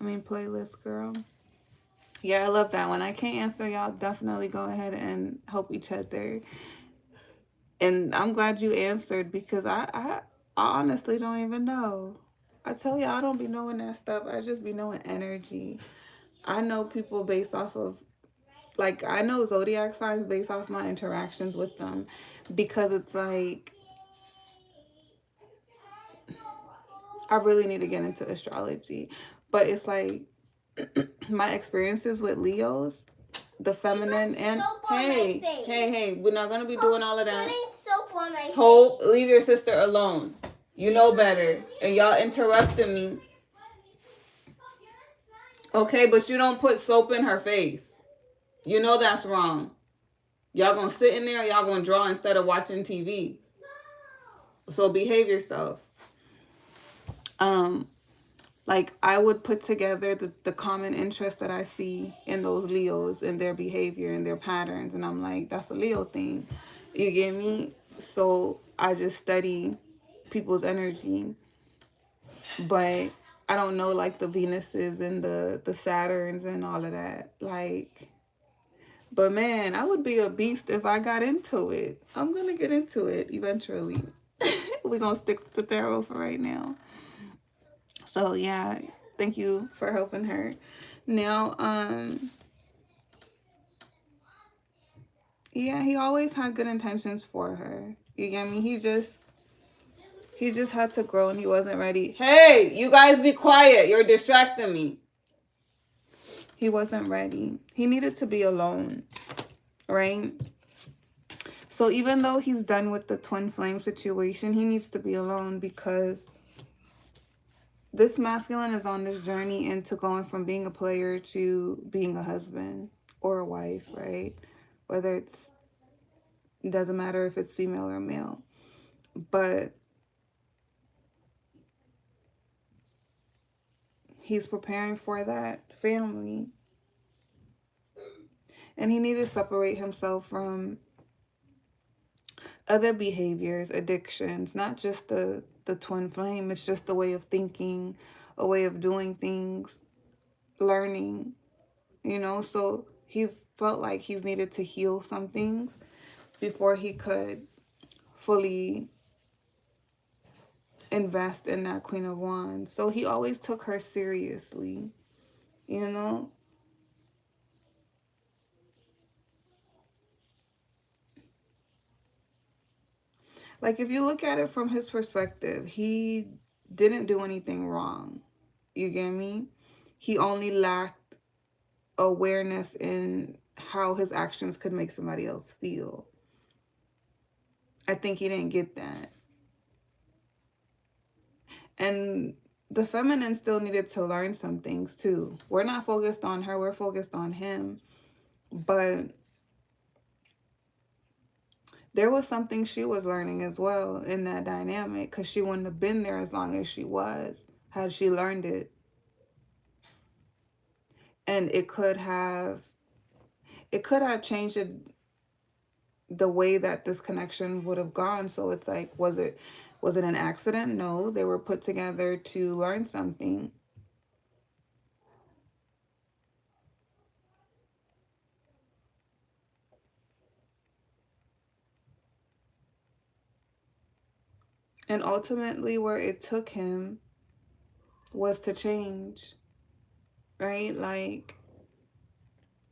playlist girl. Yeah, I love that one. I can't answer, y'all definitely go ahead and help each other. And I'm glad you answered, because I honestly don't even know. I tell you, I don't be knowing that stuff. I just be knowing energy. I know people based off of, like, I know zodiac signs based off my interactions with them, because it's like, I really need to get into astrology. But it's like, my experiences with Leos, the feminine, and hey, we're not gonna be doing all of that. Soap on my Hope, leave your sister alone. You know better, and y'all interrupting me. Okay, but you don't put soap in her face. You know that's wrong. Y'all gonna sit in there, y'all gonna draw instead of watching TV. So behave yourself. Like, I would put together the common interest that I see in those Leos and their behavior and their patterns, and I'm like, that's a Leo thing. You get me? So I just study people's energy, but I don't know, like, the Venuses and the Saturns and all of that. Like, but man, I would be a beast if I got into it. I'm gonna get into it eventually. We're gonna stick to tarot for right now. So yeah, thank you for helping her. Now, yeah, he always had good intentions for her. You get me? He just had to grow, and he wasn't ready. Hey, you guys be quiet. You're distracting me. He wasn't ready. He needed to be alone, right? So even though he's done with the twin flame situation, he needs to be alone, because this masculine is on this journey into going from being a player to being a husband or a wife, right? Whether it doesn't matter if it's female or male. But he's preparing for that family. And he needed to separate himself from other behaviors, addictions, not just the twin flame. It's just a way of thinking, a way of doing things, learning, So he's felt like he's needed to heal some things before he could fully invest in that Queen of Wands. So he always took her seriously, Like, if you look at it from his perspective, he didn't do anything wrong. You get me? He only lacked awareness in how his actions could make somebody else feel. I think he didn't get that. And the feminine still needed to learn some things too. We're not focused on her, we're focused on him. But there was something she was learning as well in that dynamic, because she wouldn't have been there as long as she was had she learned it. And it could have changed the way that this connection would have gone. So it's like, was it an accident? No, they were put together to learn something. And ultimately, where it took him was to change, right? Like,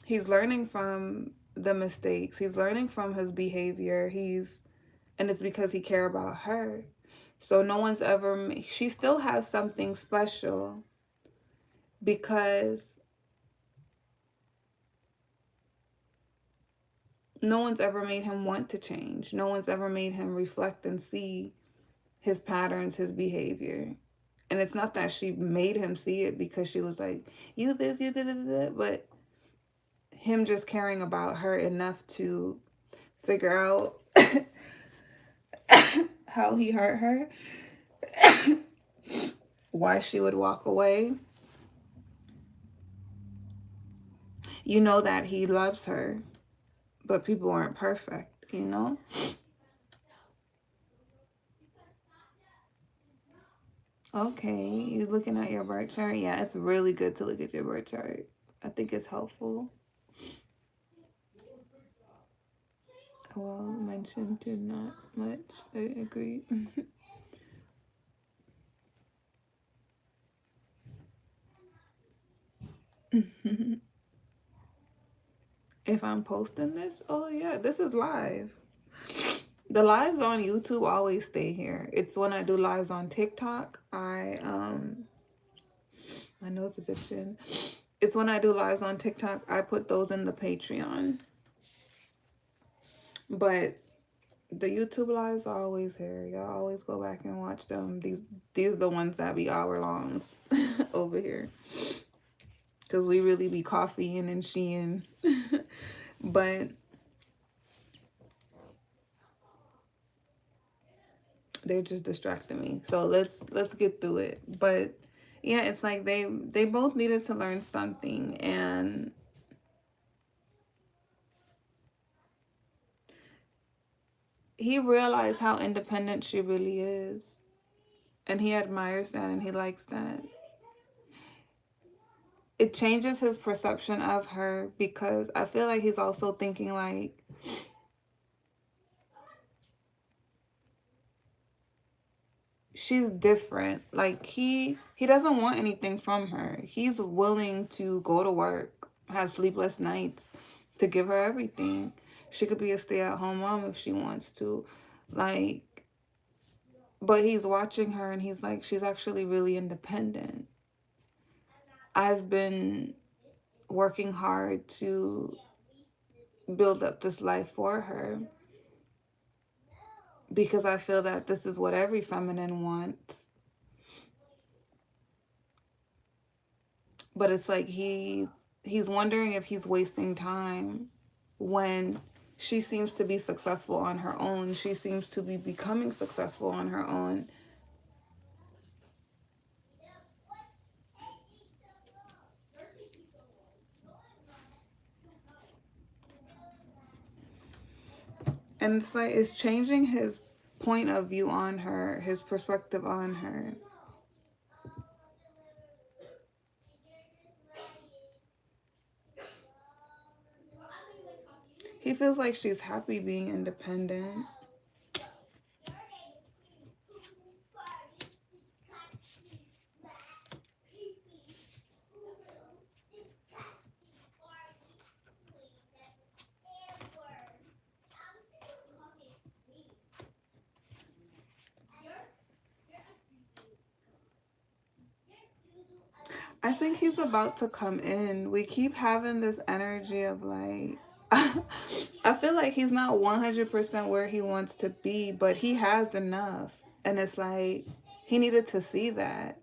he's learning from the mistakes. He's learning from his behavior. And it's because he cares about her. So no one's ever, she still has something special, because No one's ever made him want to change. No one's ever made him reflect and see his patterns, his behavior. And it's not that she made him see it because she was like, you this, you did, but him just caring about her enough to figure out how he hurt her, why she would walk away. You know that he loves her, but people aren't perfect, you know? Okay, you looking at your birth chart? Yeah, it's really good to look at your birth chart. I think it's helpful. Well, mentioned to not much. I agree. If I'm posting this, oh yeah, this is live. The lives on YouTube always stay here. It's when I do lives on TikTok, my nose is itching. It's when I do lives on TikTok, I put those in the Patreon. But the YouTube lives are always here. Y'all always go back and watch them. These are the ones that be hour longs over here. Because we really be coffeeing and sheeing. But they're just distracting me. So let's get through it. But yeah, it's like they both needed to learn something, and he realized how independent she really is, and he admires that and he likes that. It changes his perception of her because I feel like he's also thinking like, she's different. Like he doesn't want anything from her. He's willing to go to work, have sleepless nights to give her everything. She could be a stay-at-home mom if she wants to. Like, but he's watching her and he's like, she's actually really independent. I've been working hard to build up this life for her because I feel that this is what every feminine wants. But it's like he's wondering if he's wasting time when she seems to be successful on her own. She seems to be becoming successful on her own. And it's like it's changing his point of view on her, his perspective on her. He feels like she's happy being independent. I think he's about to come in. We keep having this energy of like, I feel like he's not 100% where he wants to be, but he has enough. And it's like, he needed to see that.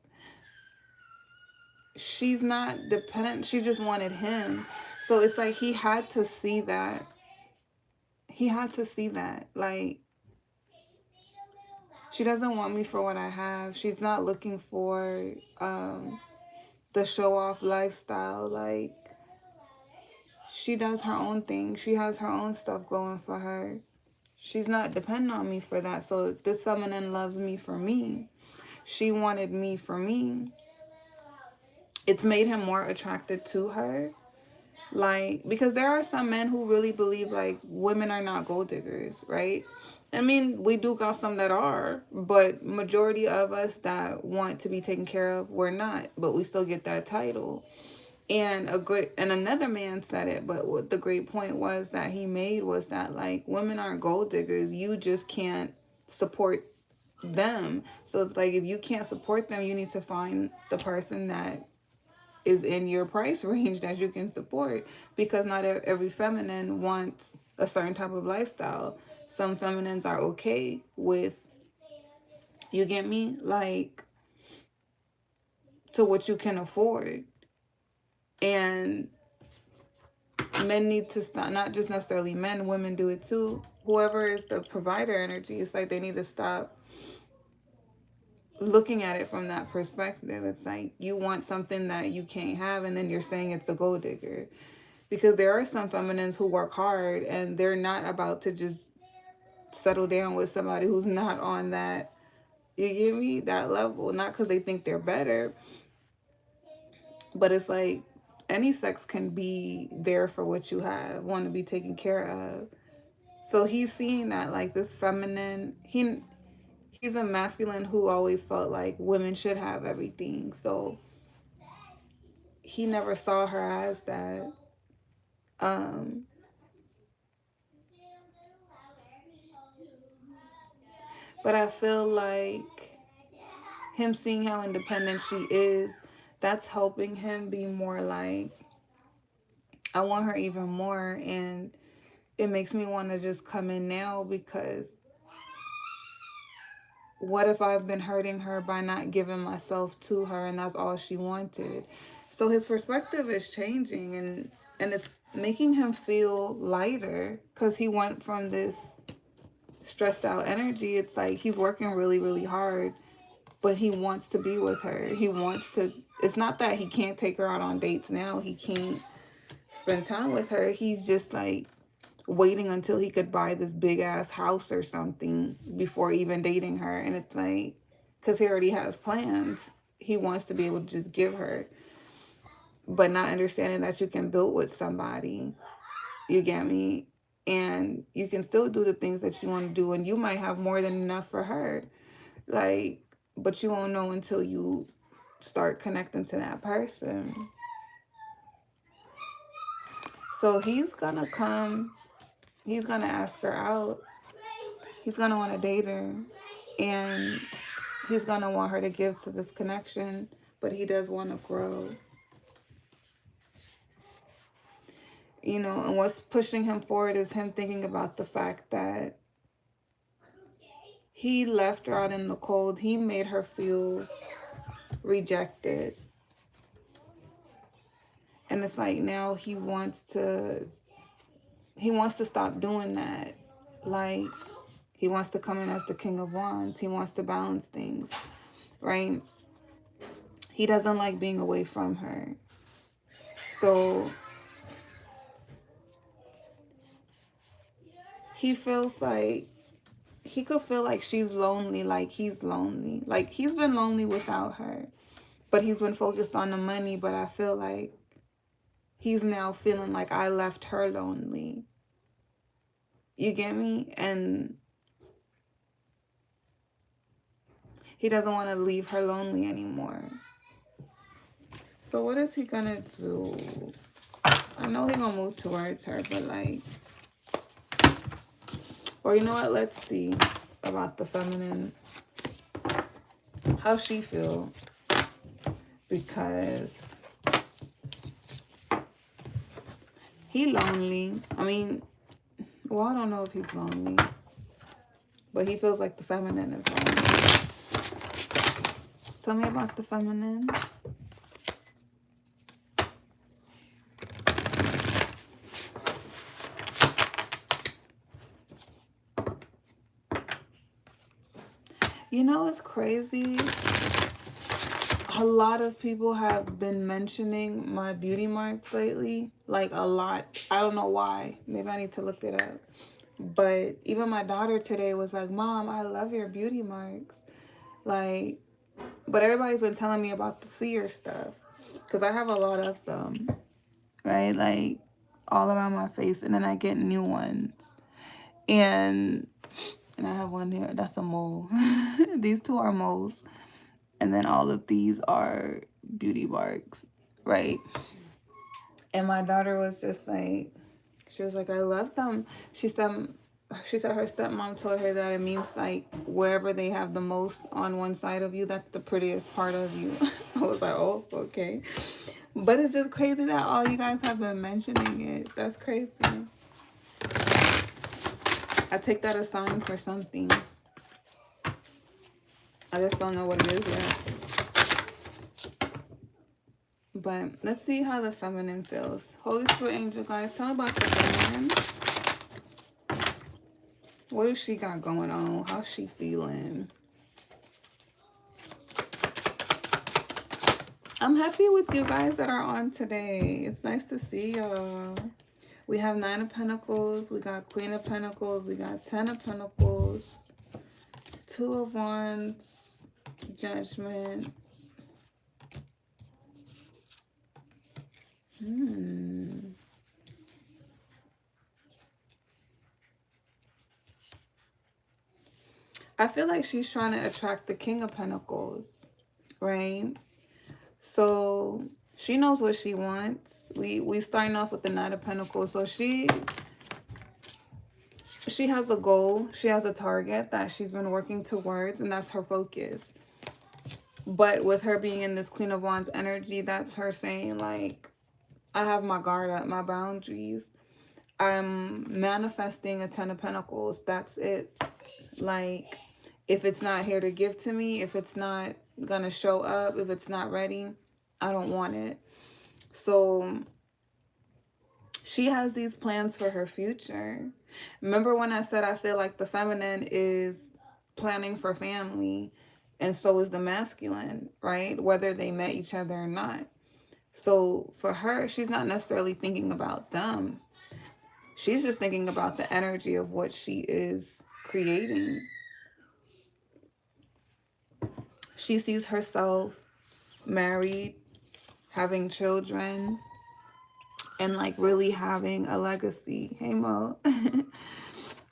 She's not dependent. She just wanted him. So it's like he had to see that. He had to see that. Like, she doesn't want me for what I have. She's not looking for the show off lifestyle. Like, she does her own thing. She has her own stuff going for her. She's not dependent on me for that. So this feminine loves me for me. She wanted me for me. It's made him more attracted to her. Like, because there are some men who really believe like women are not gold diggers, right? I mean, we do got some that are, but majority of us that want to be taken care of, we're not, but we still get that title. And another man said it, but what the great point was that he made was that like women aren't gold diggers. You just can't support them. So like if you can't support them, you need to find the person that is in your price range that you can support, because not every feminine wants a certain type of lifestyle. Some feminines are okay with, you get me, like, to what you can afford. And men need to stop, not just necessarily men, women do it too. Whoever is the provider energy, it's like they need to stop looking at it from that perspective. It's like you want something that you can't have, and then you're saying it's a gold digger. Because there are some feminines who work hard and they're not about to just settle down with somebody who's not on that, you get me, that level. Not because they think they're better, but it's like any sex can be there for what you have, want to be taken care of. So he's seeing that, like, this feminine, he's a masculine who always felt like women should have everything. So he never saw her as that. Um, but I feel like him seeing how independent she is, that's helping him be more like, I want her even more. And it makes me want to just come in now, because what if I've been hurting her by not giving myself to her, and that's all she wanted? So his perspective is changing, and it's making him feel lighter, because he went from this stressed out energy. It's like he's working really, really hard, but he wants to be with her. He wants to, it's not that he can't take her out on dates now. He can't spend time with her. He's just like waiting until he could buy this big ass house or something before even dating her. And it's like, because he already has plans. He wants to be able to just give her, but not understanding that you can build with somebody. You get me? And you can still do the things that you want to do, and you might have more than enough for her. Like, but you won't know until you start connecting to that person. So he's gonna come, he's gonna ask her out, he's gonna want to date her, and he's gonna want her to give to this connection, but he does want to grow. You know, and what's pushing him forward is him thinking about the fact that he left her out in the cold. He made her feel rejected. And it's like now he wants to stop doing that. Like, he wants to come in as the King of Wands. He wants to balance things, right? He doesn't like being away from her. So he feels like he could feel like she's lonely, like he's lonely. Like, he's been lonely without her, but he's been focused on the money. But I feel like he's now feeling like I left her lonely. You get me? And he doesn't want to leave her lonely anymore. So what is he gonna do? I know he's gonna move towards her, but like, or you know what? Let's see about the feminine, how she feel, because he lonely. I mean, well, I don't know if he's lonely, but he feels like the feminine is lonely. Tell me about the feminine. You know, it's crazy. A lot of people have been mentioning my beauty marks lately. Like, a lot. I don't know why. Maybe I need to look it up. But even my daughter today was like, Mom, I love your beauty marks. Like, but everybody's been telling me about the seer stuff, because I have a lot of them, right? Like, all around my face. And then I get new ones. And I have one here. That's a mole. These two are moles. And then all of these are beauty marks, right? And my daughter was just like, she was like, I love them. She said her stepmom told her that it means like wherever they have the most on one side of you, that's the prettiest part of you. I was like, oh, okay. But it's just crazy that all you guys have been mentioning it. That's crazy. I take that as a sign for something. I just don't know what it is yet. But let's see how the feminine feels. Holy Spirit angel guys, tell me about the feminine. What does she got going on? How's she feeling? I'm happy with you guys that are on today. It's nice to see y'all. We have 9 of Pentacles. We got Queen of Pentacles. We got 10 of Pentacles. 2 of Wands. Judgment. I feel like she's trying to attract the King of Pentacles, right? So she knows what she wants. We starting off with the Knight of Pentacles. So she has a goal. She has a target that she's been working towards, and that's her focus. But with her being in this Queen of Wands energy, that's her saying, like, I have my guard up, my boundaries. I'm manifesting a 10 of Pentacles. That's it. Like, if it's not here to give to me, if it's not gonna show up, if it's not ready, I don't want it. So she has these plans for her future. Remember when I said I feel like the feminine is planning for family, and so is the masculine, right? Whether they met each other or not. So for her, she's not necessarily thinking about them. She's just thinking about the energy of what she is creating. She sees herself married, having children, and like really having a legacy. Hey Mo.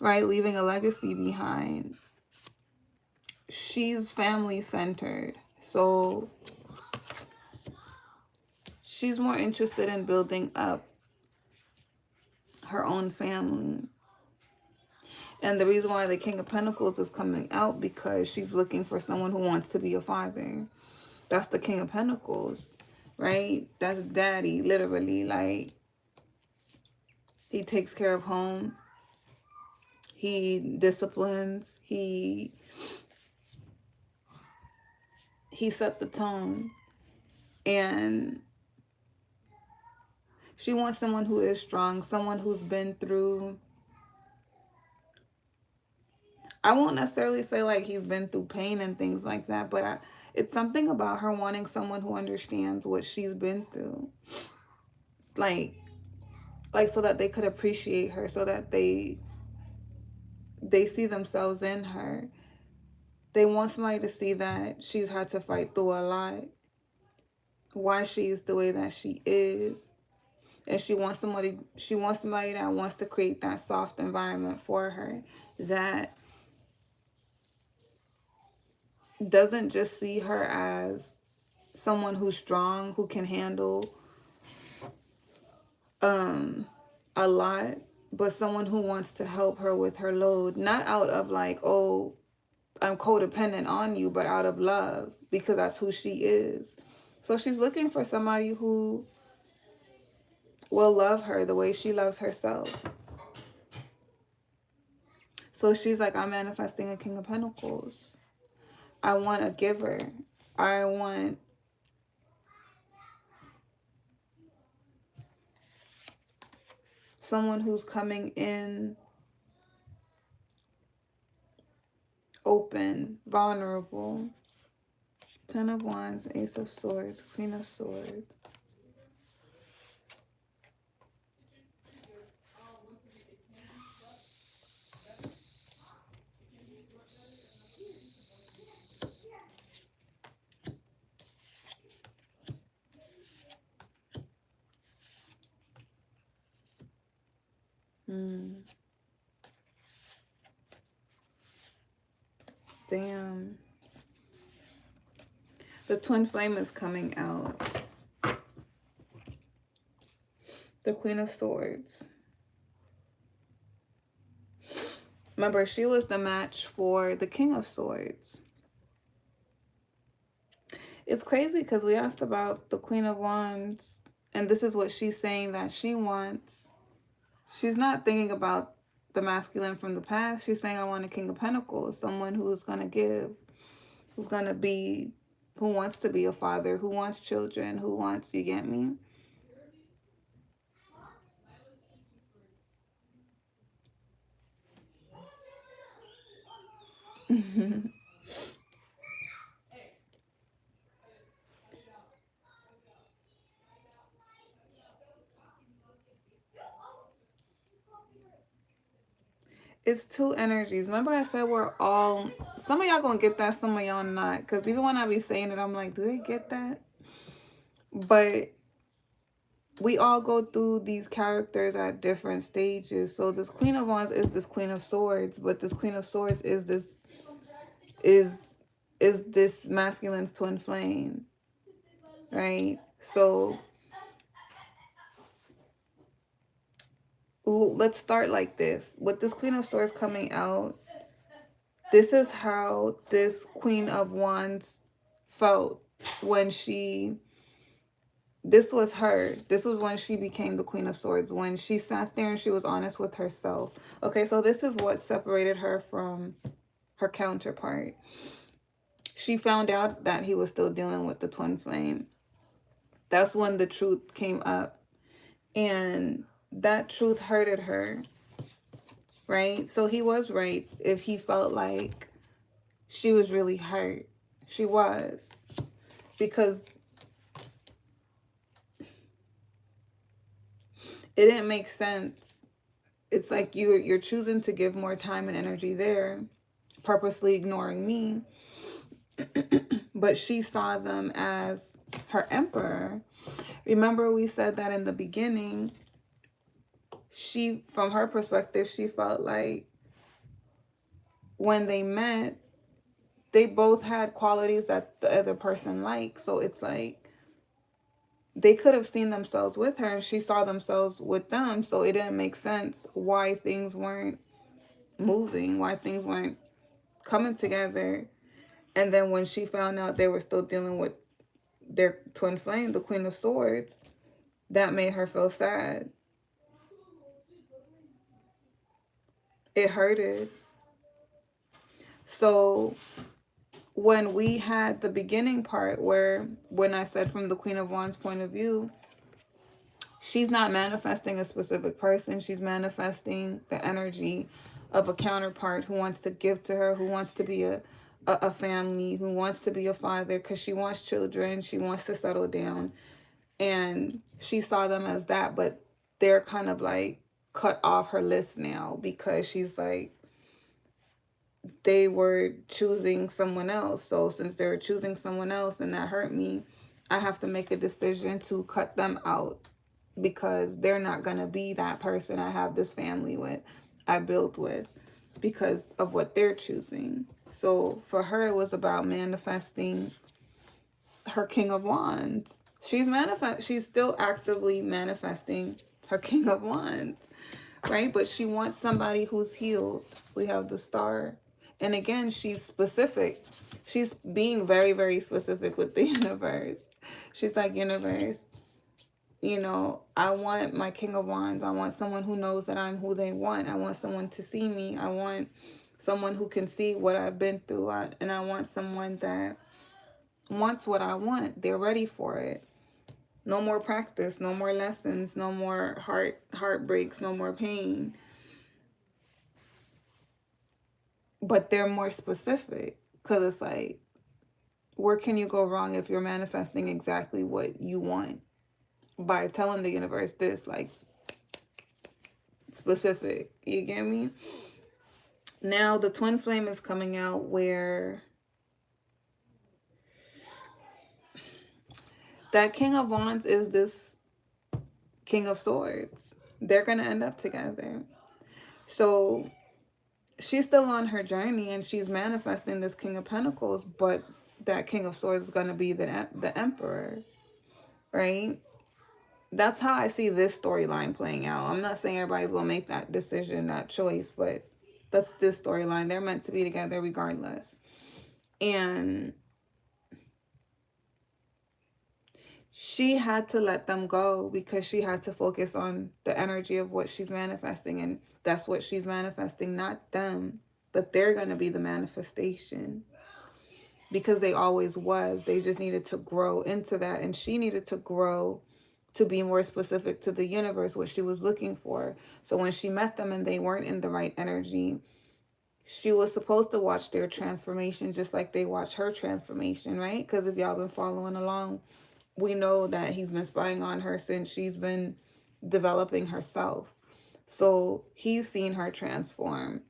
Right? Leaving a legacy behind. She's family centered. So she's more interested in building up her own family. And the reason why the King of Pentacles is coming out, because she's looking for someone who wants to be a father. That's the King of Pentacles, right? That's daddy, literally. Like, he takes care of home. He disciplines. He set the tone. And she wants someone who is strong, someone who's been through, I won't necessarily say like he's been through pain and things like that, but it's something about her wanting someone who understands what she's been through. Like so that they could appreciate her, so that they see themselves in her. They want somebody to see that she's had to fight through a lot, why she is the way that she is. And she wants somebody that wants to create that soft environment for her, that doesn't just see her as someone who's strong, who can handle a lot, but someone who wants to help her with her load, not out of like, oh, I'm codependent on you, but out of love, because that's who she is. So she's looking for somebody who will love her the way she loves herself. So she's like, I'm manifesting a King of Pentacles. I want a giver. I want someone who's coming in open, vulnerable. 10 of Wands, Ace of Swords, Queen of Swords. Damn. The twin flame is coming out. The Queen of Swords. Remember, she was the match for the King of Swords. It's crazy because we asked about the Queen of Wands, and this is what she's saying that she wants. She's not thinking about the masculine from the past. She's saying, I want a King of Pentacles, someone who's going to give, who's going to be, who wants to be a father, who wants children, who wants, you get me? It's two energies. Remember I said we're all, some of y'all gonna get that, some of y'all not. Because even when I be saying it, I'm like, do they get that? But we all go through these characters at different stages. So this Queen of Wands is this Queen of Swords, but this Queen of Swords is is this masculine's twin flame, right? So let's start like this. With this Queen of Swords coming out, this is how this Queen of Wands felt when this was her. This was when she became the Queen of Swords, when she sat there and she was honest with herself. Okay, so this is what separated her from her counterpart. She found out that he was still dealing with the twin flame. That's when the truth came up. And that truth hurted her, right? So he was right if he felt like she was really hurt. She was. Because it didn't make sense. It's like you're choosing to give more time and energy there, purposely ignoring me. But she saw them as her emperor. Remember we said that in the beginning, from her perspective, she felt like when they met, they both had qualities that the other person liked. So it's like they could have seen themselves with her and she saw themselves with them. So it didn't make sense why things weren't moving, why things weren't coming together. And then when she found out they were still dealing with their twin flame, the Queen of Swords, that made her feel sad. It hurted. So when we had the beginning part where, when I said from the Queen of Wands point of view, she's not manifesting a specific person. She's manifesting the energy of a counterpart who wants to give to her, who wants to be a family, who wants to be a father because she wants children. She wants to settle down. And she saw them as that, but they're kind of like cut off her list now because she's like, they were choosing someone else. So since they're choosing someone else and that hurt me, I have to make a decision to cut them out because they're not going to be that person I have this family with, I built with, because of what they're choosing. So for her, it was about manifesting her King of Wands. She's still actively manifesting her King of Wands, right? But she wants somebody who's healed. We have the Star. And again, she's specific. She's being very, very specific with the universe. She's like, universe, you know, I want my King of Wands. I want someone who knows that I'm who they want. I want someone to see me. I want someone who can see what I've been through. And I want someone that wants what I want. They're ready for it. No more practice, no more lessons, no more heartbreaks, no more pain. But they're more specific because it's like, where can you go wrong if you're manifesting exactly what you want by telling the universe this, like, specific? You get me? Now the twin flame is coming out where that King of Wands is this King of Swords. They're going to end up together. So she's still on her journey and she's manifesting this King of Pentacles, but that King of Swords is going to be the Emperor, right? That's how I see this storyline playing out. I'm not saying everybody's going to make that decision, that choice, but that's this storyline. They're meant to be together regardless. And she had to let them go because she had to focus on the energy of what she's manifesting. And that's what she's manifesting, not them, but they're going to be the manifestation, because they always was. They just needed to grow into that, and she needed to grow to be more specific to the universe, what she was looking for. So when she met them and they weren't in the right energy, she was supposed to watch their transformation just like they watched her transformation, right? Because if y'all been following along, we know that he's been spying on her since she's been developing herself. So he's seen her transform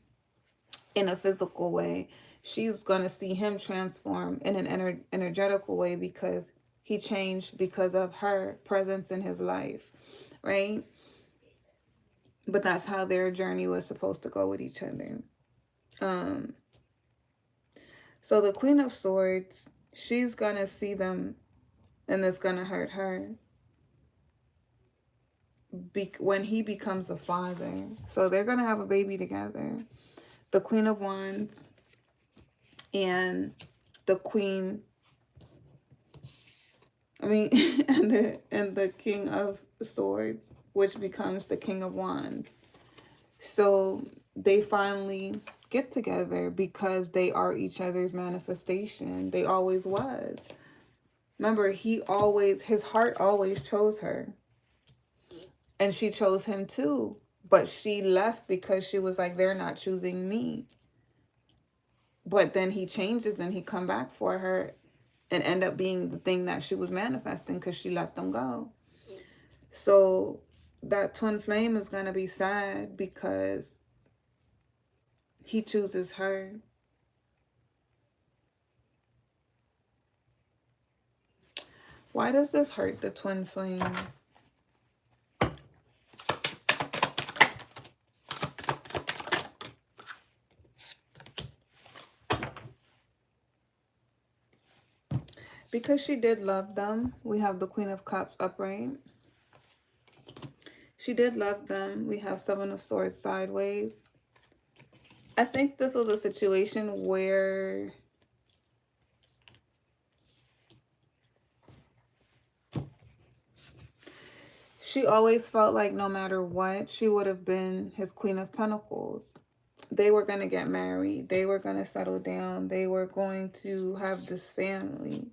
in a physical way. She's going to see him transform in an energetical way, because he changed because of her presence in his life, right? But that's how their journey was supposed to go with each other. So the Queen of Swords, she's going to see them, and it's going to hurt her when he becomes a father. So they're going to have a baby together. The Queen of Wands and the Queen, and the King of Swords, which becomes the King of Wands. So they finally get together because they are each other's manifestation. They always was. Remember, his heart always chose her. And she chose him too. But she left because she was like, they're not choosing me. But then he changes and he come back for her and end up being the thing that she was manifesting because she let them go. So that twin flame is going to be sad because he chooses her. Why does this hurt the twin flame? Because she did love them. We have the Queen of Cups upright. She did love them. We have Seven of Swords sideways. I think this was a situation where she always felt like no matter what, she would have been his Queen of Pentacles. They were going to get married. They were going to settle down. They were going to have this family.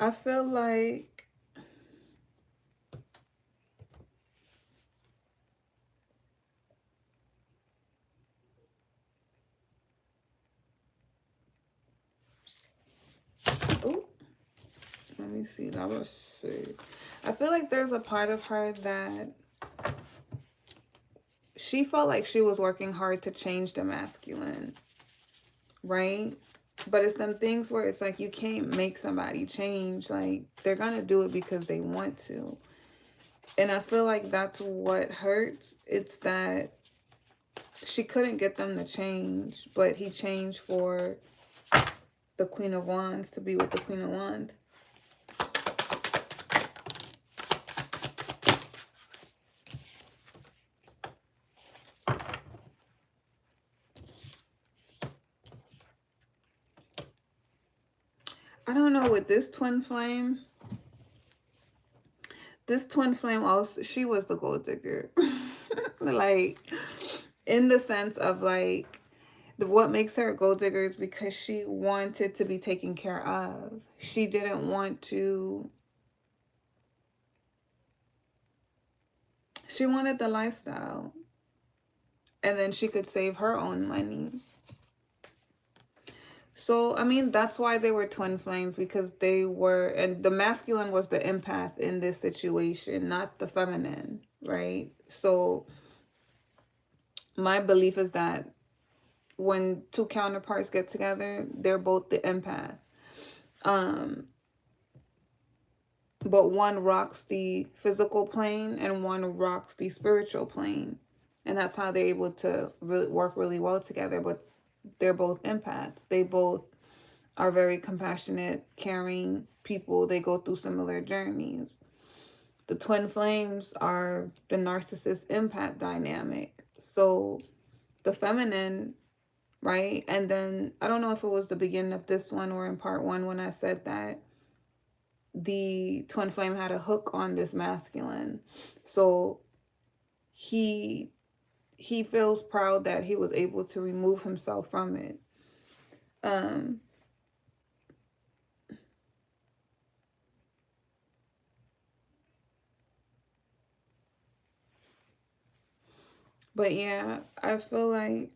I feel like let me see. Let's see. I feel like there's a part of her that she felt like she was working hard to change the masculine, right? But it's them things where it's like you can't make somebody change. Like, they're going to do it because they want to. And I feel like that's what hurts. It's that she couldn't get them to change, but he changed for the Queen of Wands to be with the Queen of Wands. I don't know, with this twin flame also, she was the gold digger. Like, in the sense of like, what makes her a gold digger is because she wanted to be taken care of. She didn't want to. She wanted the lifestyle. And then she could save her own money. So, I mean, that's why they were twin flames, because they were, and the masculine was the empath in this situation, not the feminine, right? So, my belief is that when two counterparts get together, they're both the empath. But one rocks the physical plane and one rocks the spiritual plane. And that's how they're able to really work really well together. But they're both empaths. They both are very compassionate, caring people. They go through similar journeys. The twin flames are the narcissist empath dynamic. So the feminine, right? And then I don't know if it was the beginning of this one or in part one when I said that the twin flame had a hook on this masculine. So he feels proud that he was able to remove himself from it. But yeah, I feel like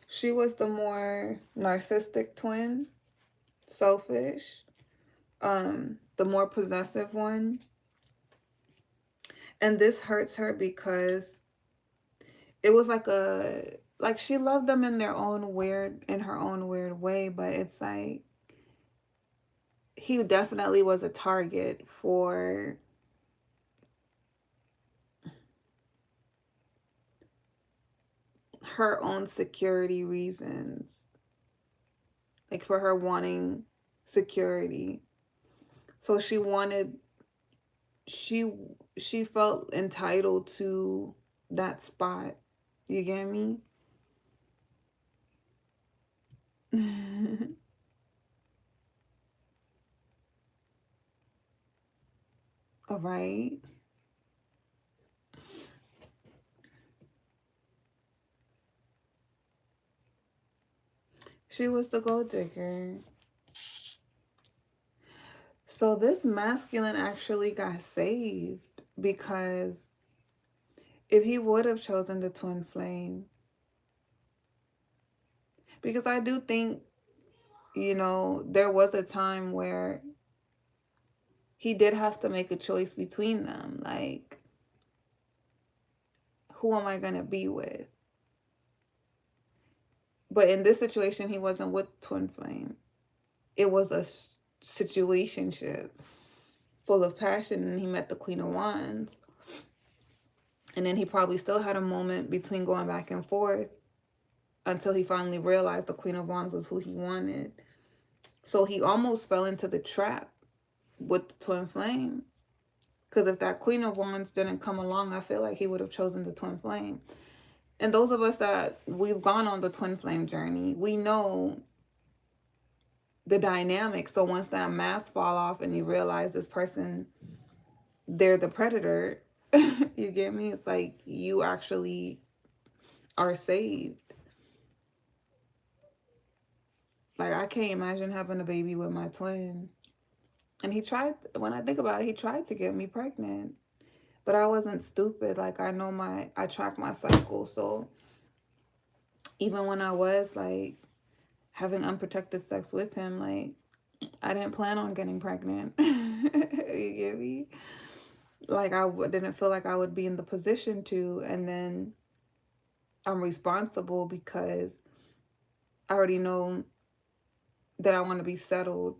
she was the more narcissistic twin, selfish, the more possessive one. And this hurts her because it was like she loved them in her own weird way, but it's like he definitely was a target for her own security reasons, like for her wanting security. So she felt entitled to that spot. You get me? All right. She was the gold digger. So this masculine actually got saved because if he would have chosen the twin flame, because I do think, there was a time where he did have to make a choice between them. Like, who am I going to be with? But in this situation, he wasn't with twin flame. It was a situationship full of passion, and he met the Queen of Wands. And then he probably still had a moment between going back and forth until he finally realized the Queen of Wands was who he wanted. So he almost fell into the trap with the twin flame. Because if that Queen of Wands didn't come along, I feel like he would have chosen the twin flame. And those of us that we've gone on the twin flame journey, we know the dynamic. So once that mask fall off and you realize this person, they're the predator, you get me? It's like you actually are saved. Like, I can't imagine having a baby with my twin. And when I think about it, he tried to get me pregnant. But I wasn't stupid. Like, I track my cycle. So even when I was like having unprotected sex with him, like, I didn't plan on getting pregnant. You get me? Like, I didn't feel like I would be in the position to. And then I'm responsible because I already know that I want to be settled.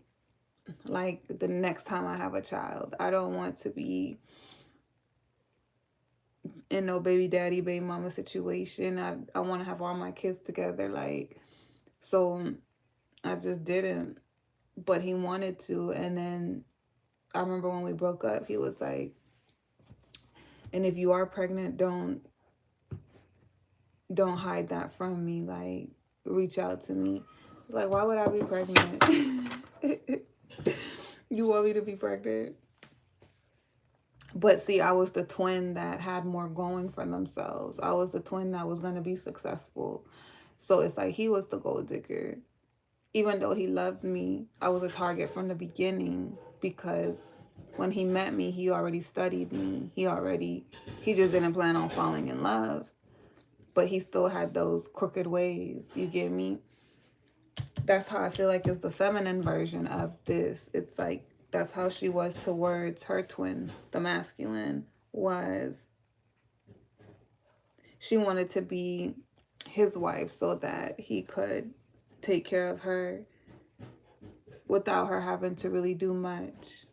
Like, the next time I have a child, I don't want to be in no baby daddy, baby mama situation. I want to have all my kids together. Like, so I just didn't. But he wanted to. And then I remember when we broke up, he was like, and if you are pregnant, don't hide that from me. Like, reach out to me. Like, why would I be pregnant? You want me to be pregnant? But see, I was the twin that had more going for themselves. I was the twin that was going to be successful. So it's like he was the gold digger. Even though he loved me, I was a target from the beginning because when he met me, he already studied me. He just didn't plan on falling in love. But he still had those crooked ways. You get me? That's how I feel like is the feminine version of this. It's like that's how she was towards her twin, the masculine, was she wanted to be his wife so that he could take care of her without her having to really do much.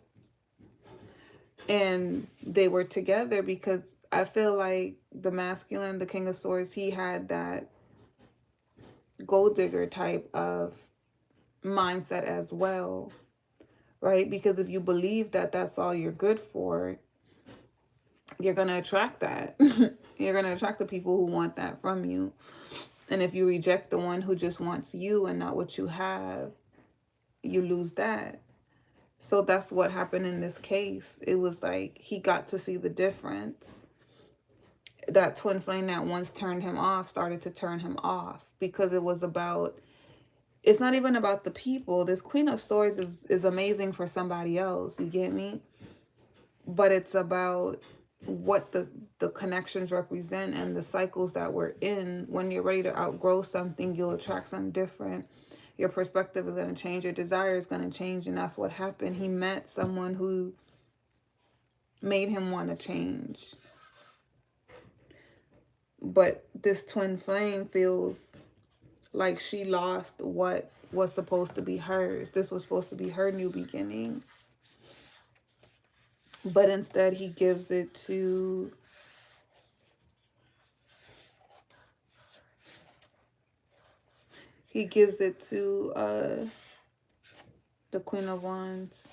And they were together because I feel like the masculine, the King of Swords, he had that gold digger type of mindset as well, right? Because if you believe that that's all you're good for, you're going to attract that. You're going to attract the people who want that from you. And if you reject the one who just wants you and not what you have, you lose that. So that's what happened in this case. It was like he got to see the difference. That twin flame that once turned him off started to turn him off, because it was about, it's not even about the people. This Queen of Swords is amazing for somebody else, you get me? But it's about what the connections represent and the cycles that we're in. When you're ready to outgrow something, you'll attract something different. Your perspective is going to change. Your desire is going to change. And that's what happened. He met someone who made him want to change. But this twin flame feels like she lost what was supposed to be hers. This was supposed to be her new beginning. But instead he gives it to the Queen of Wands.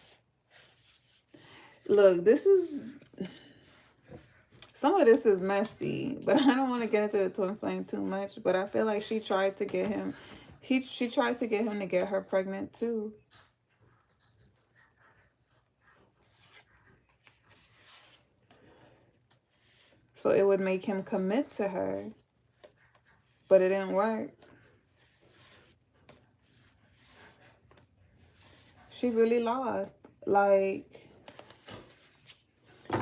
Look, some of this is messy, but I don't want to get into the twin flame too much. But I feel like she tried to get him, she tried to get him to get her pregnant too. So it would make him commit to her. But it didn't work. She really lost. Like,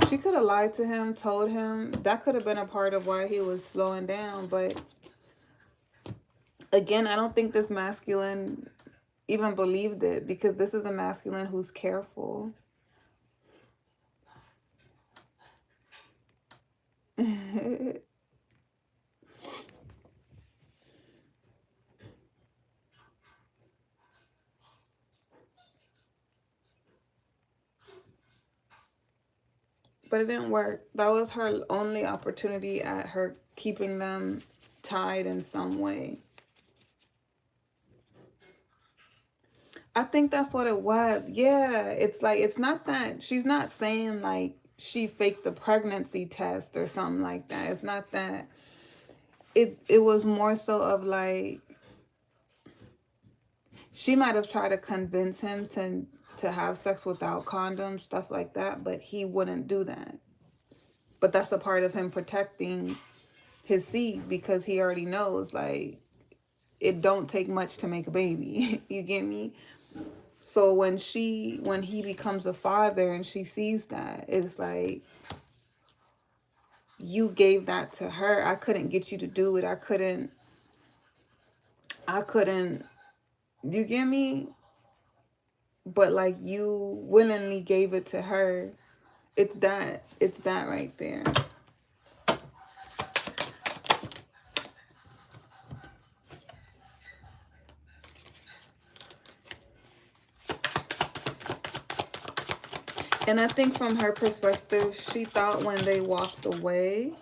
she could have lied to him, told him. That could have been a part of why he was slowing down. But again, I don't think this masculine even believed it, because this is a masculine who's careful. But it didn't work. That was her only opportunity at her keeping them tied in some way. I think that's what it was. Yeah, it's like, it's not that, she's not saying like she faked the pregnancy test or something like that. It's not that. It was more so of like, she might have tried to convince him to have sex without condoms, stuff like that, but he wouldn't do that. But that's a part of him protecting his seed, because he already knows, like, it don't take much to make a baby. You get me? So when he becomes a father and she sees that, it's like, you gave that to her. I couldn't get you to do it. I couldn't, you get me? But like, you willingly gave it to her. It's that right there. And I think from her perspective, she thought when they walked away,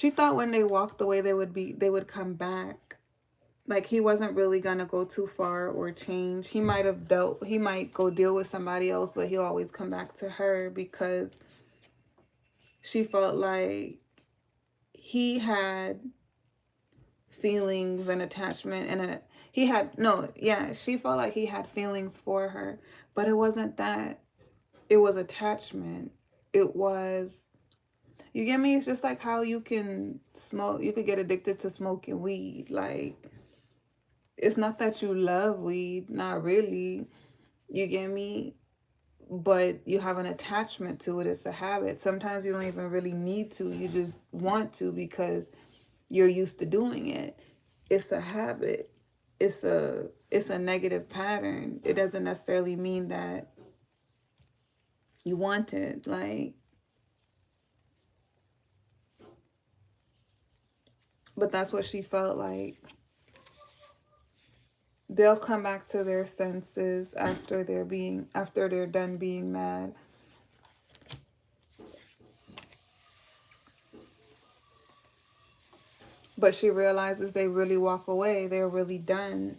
they would come back. Like, he wasn't really gonna go too far or change. He might go deal with somebody else, but he'll always come back to her, because she felt like he had feelings and attachment, and she felt like he had feelings for her, but it wasn't that. It was attachment. It was, you get me? It's just like how you can smoke, you could get addicted to smoking weed. Like, it's not that you love weed, not really, you get me? But you have an attachment to it. It's a habit. Sometimes you don't even really need to, you just want to because you're used to doing it. It's a habit. It's a negative pattern. It doesn't necessarily mean that you want it. Like, but that's what she felt like. They'll come back to their senses after they're done being mad. But she realizes they really walk away. They're really done.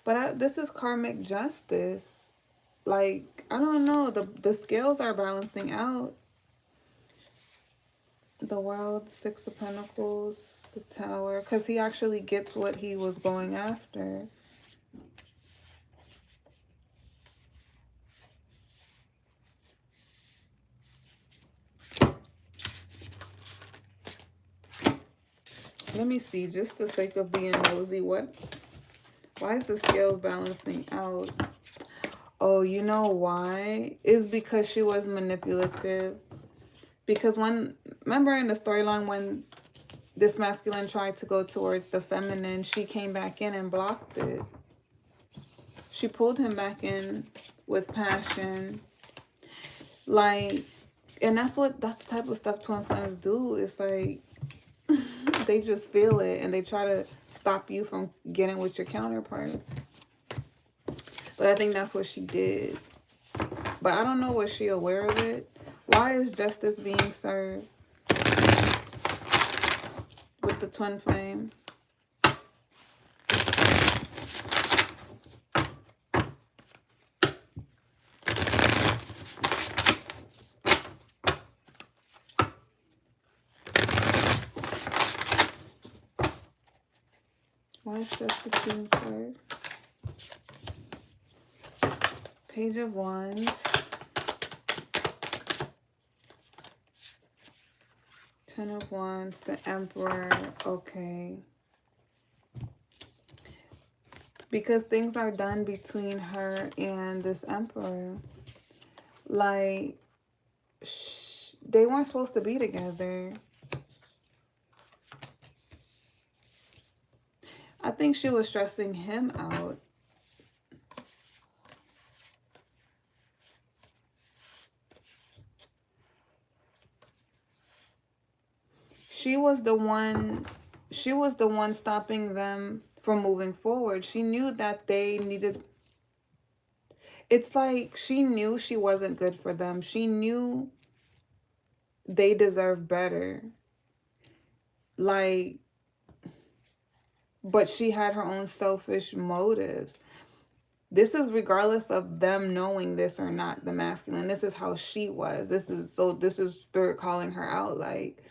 But this is karmic justice. Like, I don't know. The scales are balancing out. The World, Six of Pentacles, the Tower. Because he actually gets what he was going after. Let me see, just the sake of being nosy, why is the scale balancing out? Oh, you know why? It's because she was manipulative. Because remember in the storyline when this masculine tried to go towards the feminine, she came back in and blocked it. She pulled him back in with passion. Like, and that's the type of stuff twin flames do. It's like, they just feel it and they try to stop you from getting with your counterpart. But I think that's what she did. But I don't know, was she aware of it? Why is justice being served with the twin flame? Why is justice being served? Page of Wands. Ten of Wands, the Emperor. Okay. Because things are done between her and this Emperor. Like, they weren't supposed to be together. I think she was stressing him out. She was the one stopping them from moving forward. She knew that they needed, it's like she knew she wasn't good for them. She knew they deserved better. Like, but she had her own selfish motives. This is regardless of them knowing this or not, the masculine. This is how she was. This is Spirit calling her out. Like,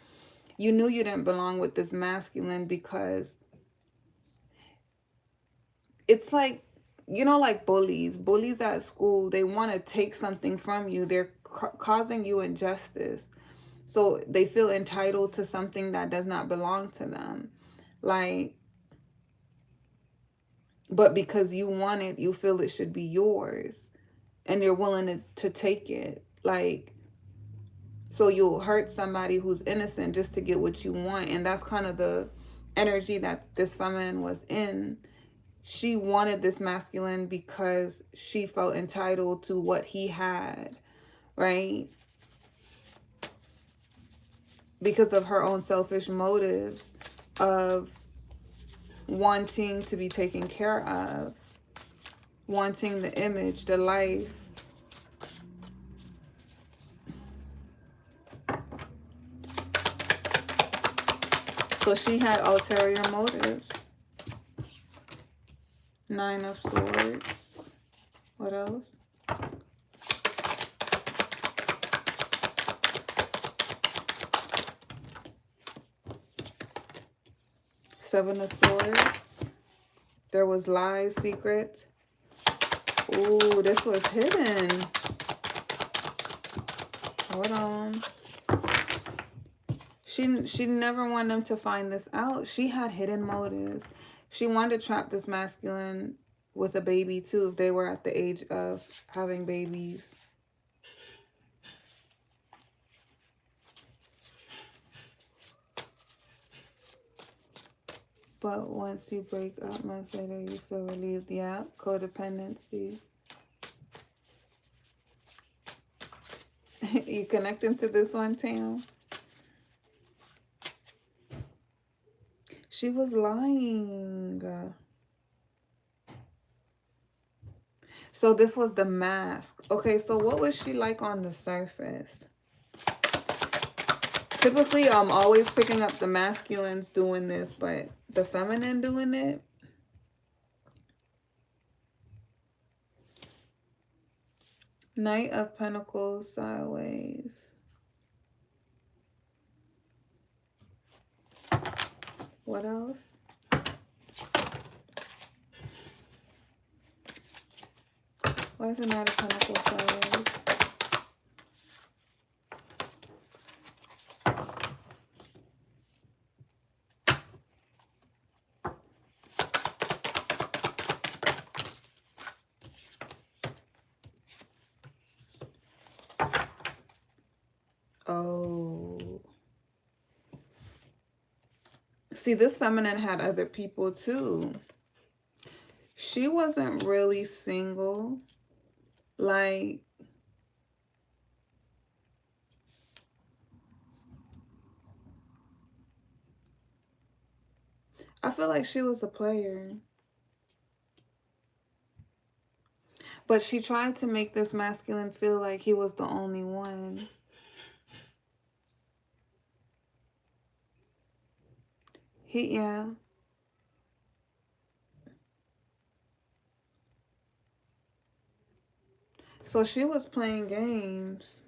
you knew you didn't belong with this masculine because it's like, you know, like bullies at school, they want to take something from you. They're causing you injustice. So they feel entitled to something that does not belong to them. Like, but because you want it, you feel it should be yours. And you're willing to take it. Like, so you'll hurt somebody who's innocent just to get what you want. And that's kind of the energy that this feminine was in. She wanted this masculine because she felt entitled to what he had, right? Because of her own selfish motives of wanting to be taken care of, wanting the image, the life. So she had ulterior motives. Nine of Swords. What else? Seven of Swords. There was lies, secrets. Ooh, this was hidden. Hold on. She never wanted them to find this out. She had hidden motives. She wanted to trap this masculine with a baby too if they were at the age of having babies. But once you break up, months later, you feel relieved. Yeah, codependency. You connecting to this one, Tam? She was lying. So this was the mask. Okay, so what was she like on the surface? Typically, I'm always picking up the masculines doing this, but the feminine doing it? Knight of Pentacles sideways. What else? Why is it Knight of Pentacles sideways? Oh. See, this feminine had other people too. She wasn't really single. Like, I feel like she was a player. But she tried to make this masculine feel like he was the only one. Yeah. So she was playing games.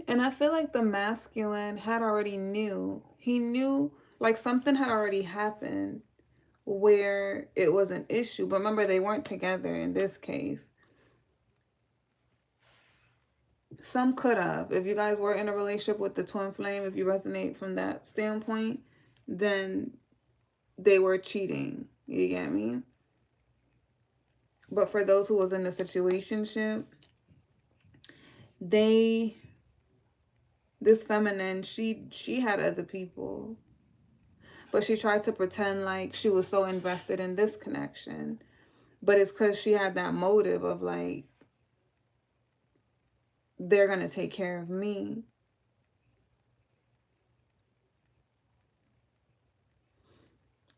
And I feel like the masculine had already knew. He knew, like, something had already happened where it was an issue. But remember, they weren't together in this case. Some could have. If you guys were in a relationship with the twin flame, if you resonate from that standpoint, then they were cheating. You get me? But for those who was in the situationship, this feminine, she had other people. But she tried to pretend like she was so invested in this connection. But it's because she had that motive of like, they're going to take care of me.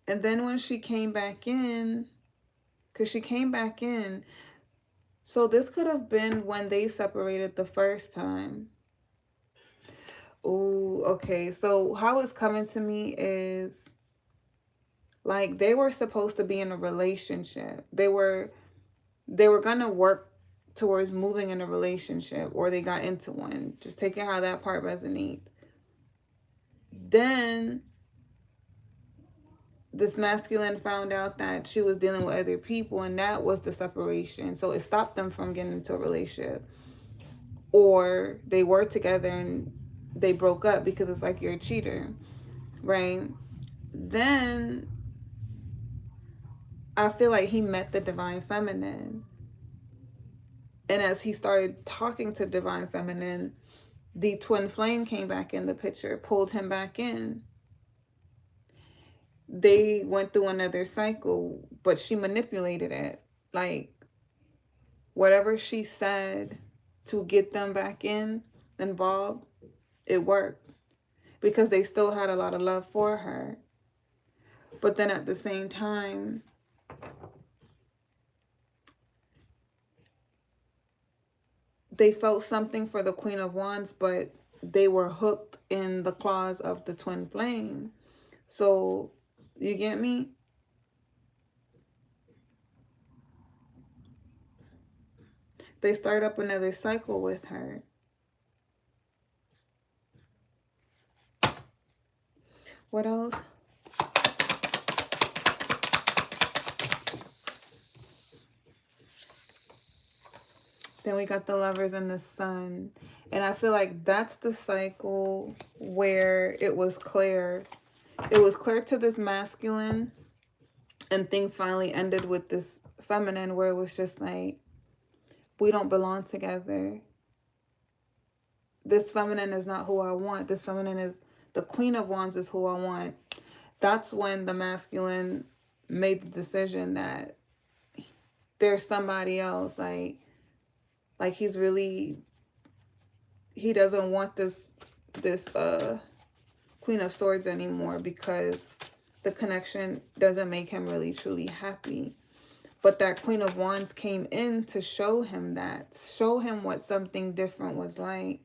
And then when she came back in, because she came back in, so this could have been when they separated the first time. Oh, okay. So how it's coming to me is like they were supposed to be in a relationship. They were going to work towards moving in a relationship, or they got into one. Just taking how that part resonates. Then this masculine found out that she was dealing with other people, and that was the separation. So it stopped them from getting into a relationship. Or they were together and they broke up because it's like, you're a cheater, right? Then I feel like he met the divine feminine. And as he started talking to divine feminine, the twin flame came back in the picture, pulled him back in. They went through another cycle, but she manipulated it. Like, whatever she said to get them back involved, it worked. Because they still had a lot of love for her. But then at the same time, they felt something for the Queen of Wands, but they were hooked in the claws of the twin flame. So, you get me? They start up another cycle with her. What else? Then we got the Lovers and the Sun. And I feel like that's the cycle where it was clear. It was clear to this masculine. And things finally ended with this feminine where it was just like, we don't belong together. This feminine is not who I want. This feminine is, the Queen of Wands is who I want. That's when the masculine made the decision that there's somebody else. Like, Like he doesn't want this Queen of Swords anymore because the connection doesn't make him really truly happy. But that Queen of Wands came in to show him what something different was like.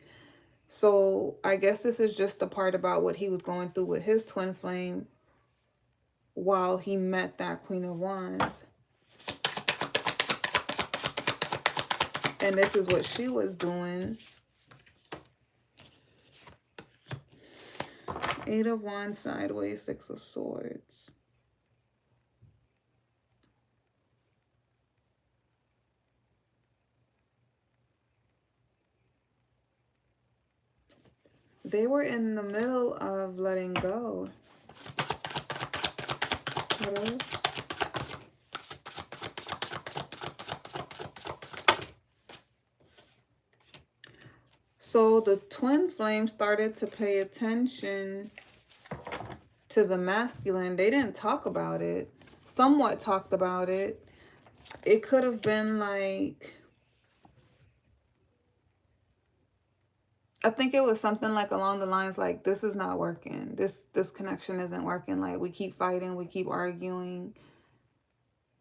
So I guess this is just the part about what he was going through with his twin flame while he met that Queen of Wands. And this is what she was doing. 8 of Wands sideways, 6 of Swords. They were in the middle of letting go. What else? So the twin flame started to pay attention to the masculine. They didn't talk about it. Somewhat talked about it. It could have been like, I think it was something like along the lines like, this is not working. This connection isn't working. Like, we keep fighting, we keep arguing.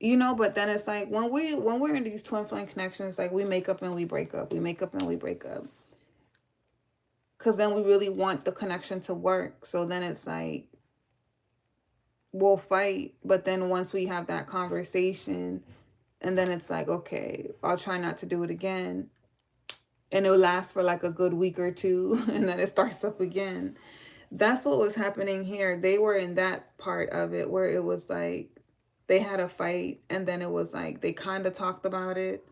You know, but then it's like when we're in these twin flame connections, like we make up and we break up. We make up and we break up. Because then we really want the connection to work. So then it's like, we'll fight. But then once we have that conversation, and then it's like, okay, I'll try not to do it again. And it'll last for like a good week or two. And then it starts up again. That's what was happening here. They were in that part of it where it was like, they had a fight. And then it was like, they kind of talked about it.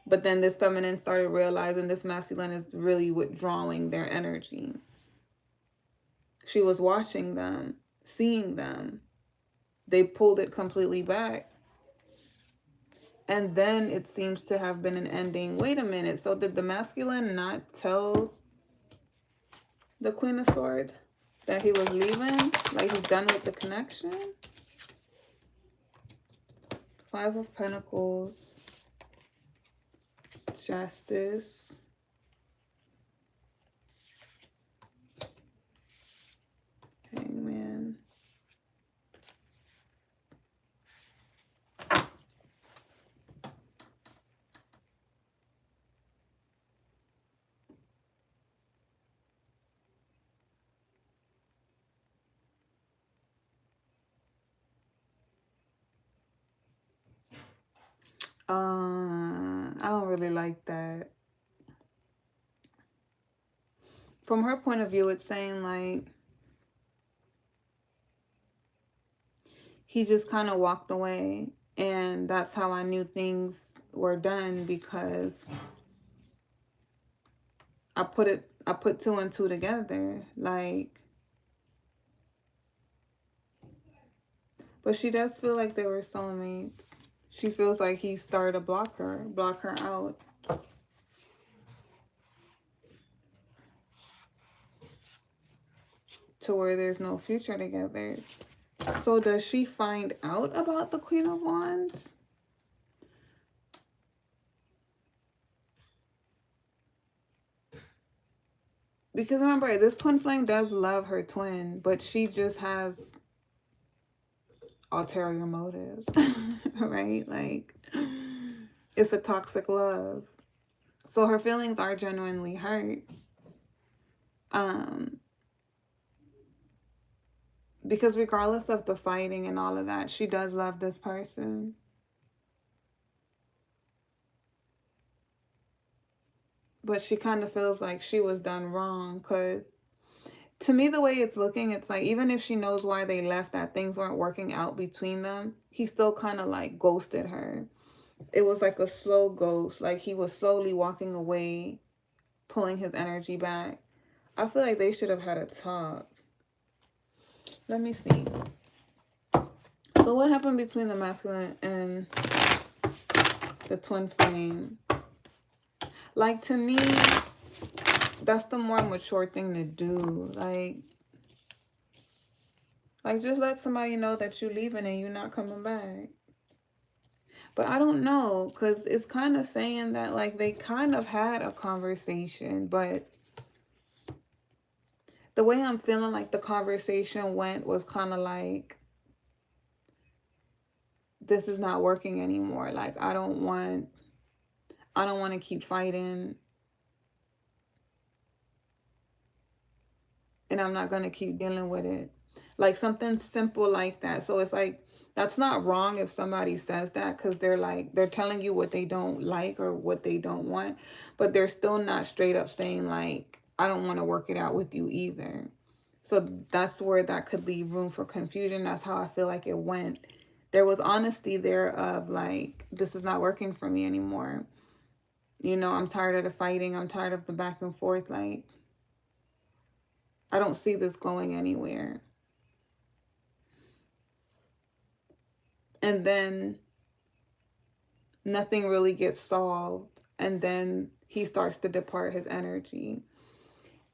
But then this feminine started realizing this masculine is really withdrawing their energy. She was watching them, seeing them. They pulled it completely back. And then it seems to have been an ending. Wait a minute. So did the masculine not tell the Queen of Swords that he was leaving? Like he's done with the connection? 5 of Pentacles. Justice. Hangman. I don't really like that. From her point of view, it's saying like he just kind of walked away, and that's how I knew things were done, because I put 2 and 2 together, like. But she does feel like they were soulmates. She feels like he started to block her out. To where there's no future together. So does she find out about the Queen of Wands? Because remember, this twin flame does love her twin, but she just has ulterior motives, right? Like, it's a toxic love. So her feelings are genuinely hurt. Because regardless of the fighting and all of that, she does love this person. But she kind of feels like she was done wrong, because to me, the way it's looking, it's like, even if she knows why they left, that things weren't working out between them, he still kind of like ghosted her. It was like a slow ghost. Like he was slowly walking away, pulling his energy back. I feel like they should have had a talk. Let me see. So what happened between the masculine and the twin flame? Like, to me, that's the more mature thing to do. Like just let somebody know that you're leaving and you're not coming back. But I don't know, because it's kind of saying that, like, they kind of had a conversation, but the way I'm feeling like the conversation went was kind of like, this is not working anymore. Like, I don't want to keep fighting, and I'm not going to keep dealing with it. Like something simple like that. So it's like, that's not wrong if somebody says that, because they're telling you what they don't like or what they don't want, but they're still not straight up saying like, I don't want to work it out with you either. So that's where that could leave room for confusion. That's how I feel like it went. There was honesty there of like, this is not working for me anymore. I'm tired of the fighting. I'm tired of the back and forth. Like, I don't see this going anywhere. And then nothing really gets solved. And then he starts to depart his energy.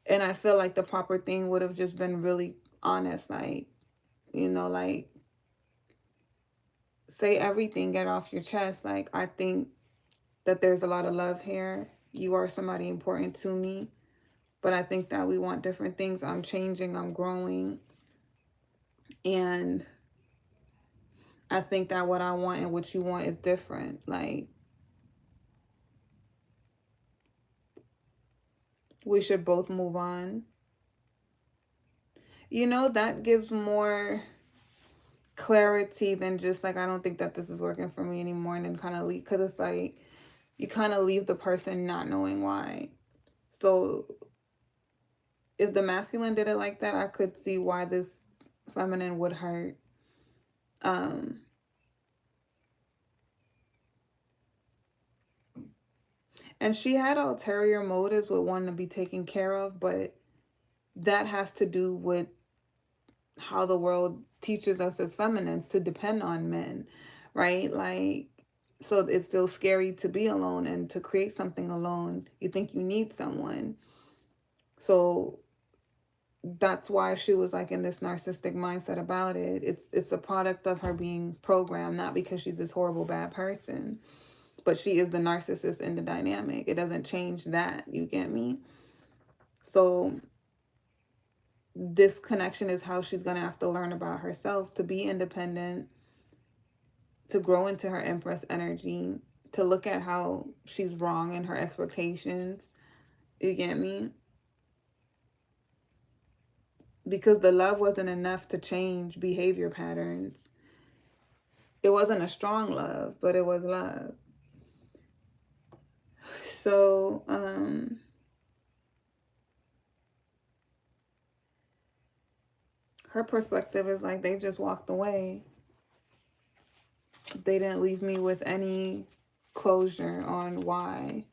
And I feel like the proper thing would have just been really honest. Like, like, say everything, get off your chest. Like, I think that there's a lot of love here. You are somebody important to me. But I think that we want different things. I'm changing. I'm growing. And I think that what I want and what you want is different. Like, we should both move on. That gives more clarity than just like, I don't think that this is working for me anymore, and then kind of leave, because it's like you kind of leave the person not knowing why. So if the masculine did it like that, I could see why this feminine would hurt. And she had ulterior motives with wanting to be taken care of, but that has to do with how the world teaches us as feminines to depend on men, right? Like, so it feels scary to be alone and to create something alone. You think you need someone. So that's why she was like in this narcissistic mindset about it. It's a product of her being programmed, not because she's this horrible bad person, but she is the narcissist in the dynamic. It doesn't change that. You get me? So this connection is how she's going to have to learn about herself, to be independent, to grow into her Empress energy, to look at how she's wrong in her expectations. You get me? Because the love wasn't enough to change behavior patterns. It wasn't a strong love, but it was love. So, her perspective is like, they just walked away. They didn't leave me with any closure on why.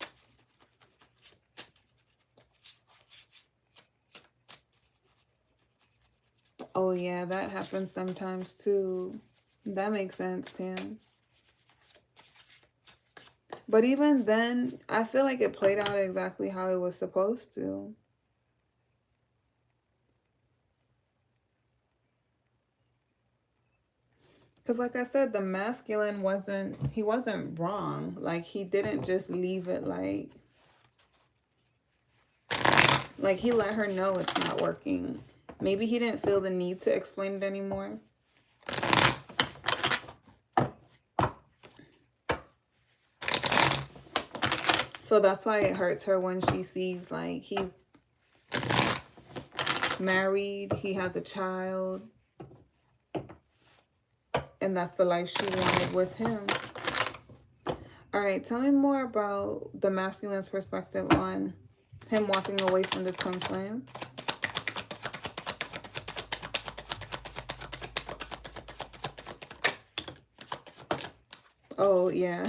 Oh yeah, that happens sometimes too. That makes sense, Tim. But even then, I feel like it played out exactly how it was supposed to. Because like I said, the masculine he wasn't wrong. Like, he didn't just leave it like he let her know it's not working. Maybe he didn't feel the need to explain it anymore. So that's why it hurts her when she sees like he's married, he has a child, and that's the life she wanted with him. All right, tell me more about the masculine's perspective on him walking away from the twin flame. Oh, yeah.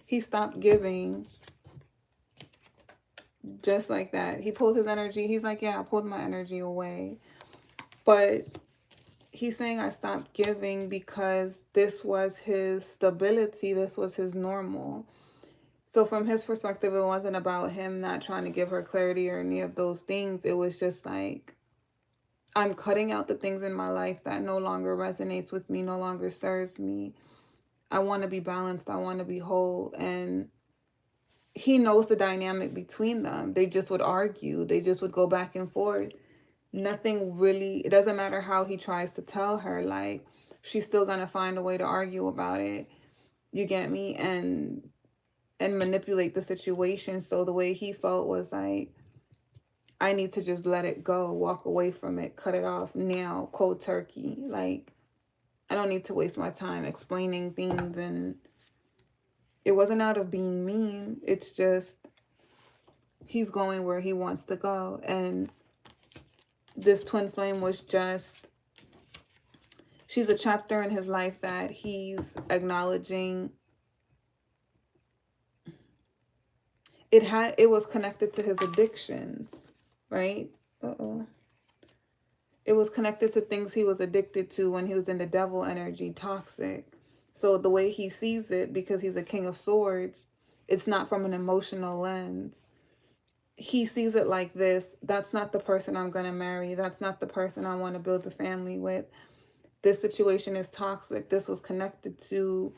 He stopped giving. Just like that. He pulled his energy. He's like, yeah, I pulled my energy away. But he's saying I stopped giving because this was his stability. This was his normal. So from his perspective, it wasn't about him not trying to give her clarity or any of those things. It was just like, I'm cutting out the things in my life that no longer resonates with me, no longer serves me. I want to be balanced. I want to be whole. And he knows the dynamic between them. They just would argue. They just would go back and forth. Nothing really, it doesn't matter how he tries to tell her, like, she's still going to find a way to argue about it. You get me? And manipulate the situation. So the way he felt was like, I need to just let it go, walk away from it, cut it off now, cold turkey. Like, I don't need to waste my time explaining things. And it wasn't out of being mean. It's just he's going where he wants to go. And this twin flame was just, she's a chapter in his life that he's acknowledging. It was connected to his addictions, right? It was connected to things he was addicted to when he was in the devil energy, toxic. So the way he sees it, because he's a king of swords, it's not from an emotional lens. He sees it like this: that's not the person I'm going to marry. That's not the person I want to build a family with. This situation is toxic. This was connected to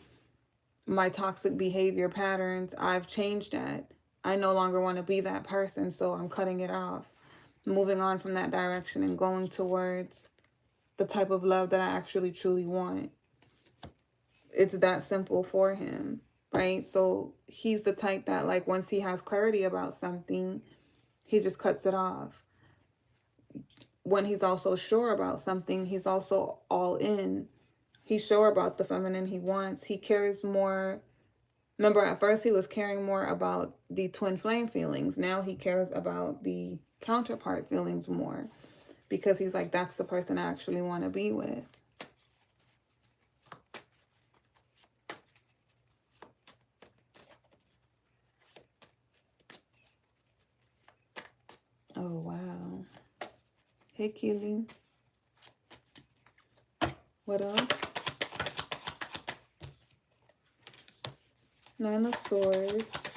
my toxic behavior patterns. I've changed that. I no longer want to be that person, so I'm cutting it off. Moving on from that direction and going towards the type of love that I actually truly want. It's that simple for him, right? So he's the type that, like, once he has clarity about something, he just cuts it off. When he's also sure about something, he's also all in. He's sure about the feminine he wants. He cares more. Remember, at first he was caring more about the twin flame feelings. Now he cares about the counterpart feelings more, because he's like, that's the person I actually want to be with. Oh, wow. Hey, Keely. What else? Nine of Swords.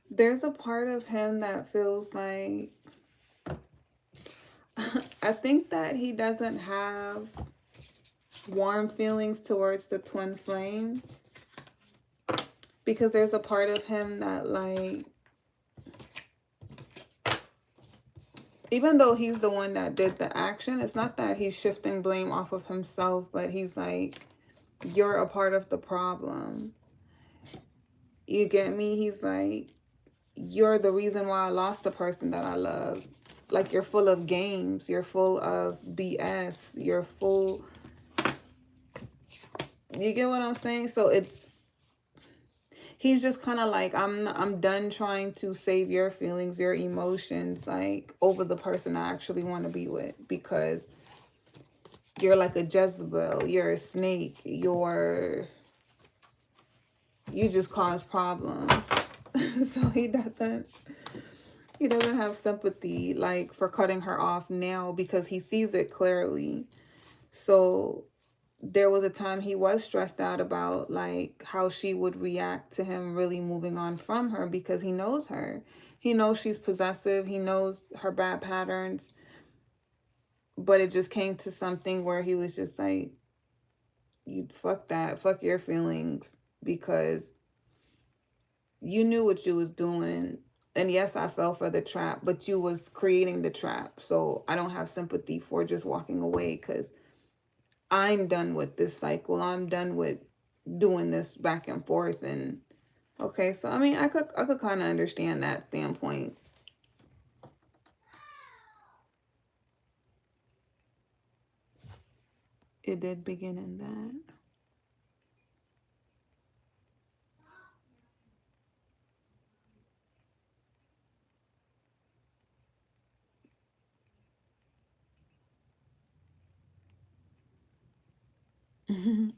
There's a part of him that feels like, I think that he doesn't have warm feelings towards the twin flame, because there's a part of him that, like, even though he's the one that did the action, it's not that he's shifting blame off of himself, but he's like, you're a part of the problem. You get me? He's like, you're the reason why I lost the person that I love. Like, you're full of games. You're full of BS. You're full... You get what I'm saying? So it's... He's just kind of like, I'm done trying to save your feelings, your emotions, like, over the person I actually want to be with. Because you're like a Jezebel. You're a snake. You just cause problems. So he doesn't have sympathy, like, for cutting her off now, because he sees it clearly. So there was a time he was stressed out about, like, how she would react to him really moving on from her, because he knows her. He knows she's possessive. He knows her bad patterns. But it just came to something where he was just like, you fuck that. Fuck your feelings, because you knew what you was doing. And yes, I fell for the trap, but you was creating the trap. So I don't have sympathy for just walking away, because I'm done with this cycle. I'm done with doing this back and forth. And okay, so I mean, I could kind of understand that standpoint. It did begin in that.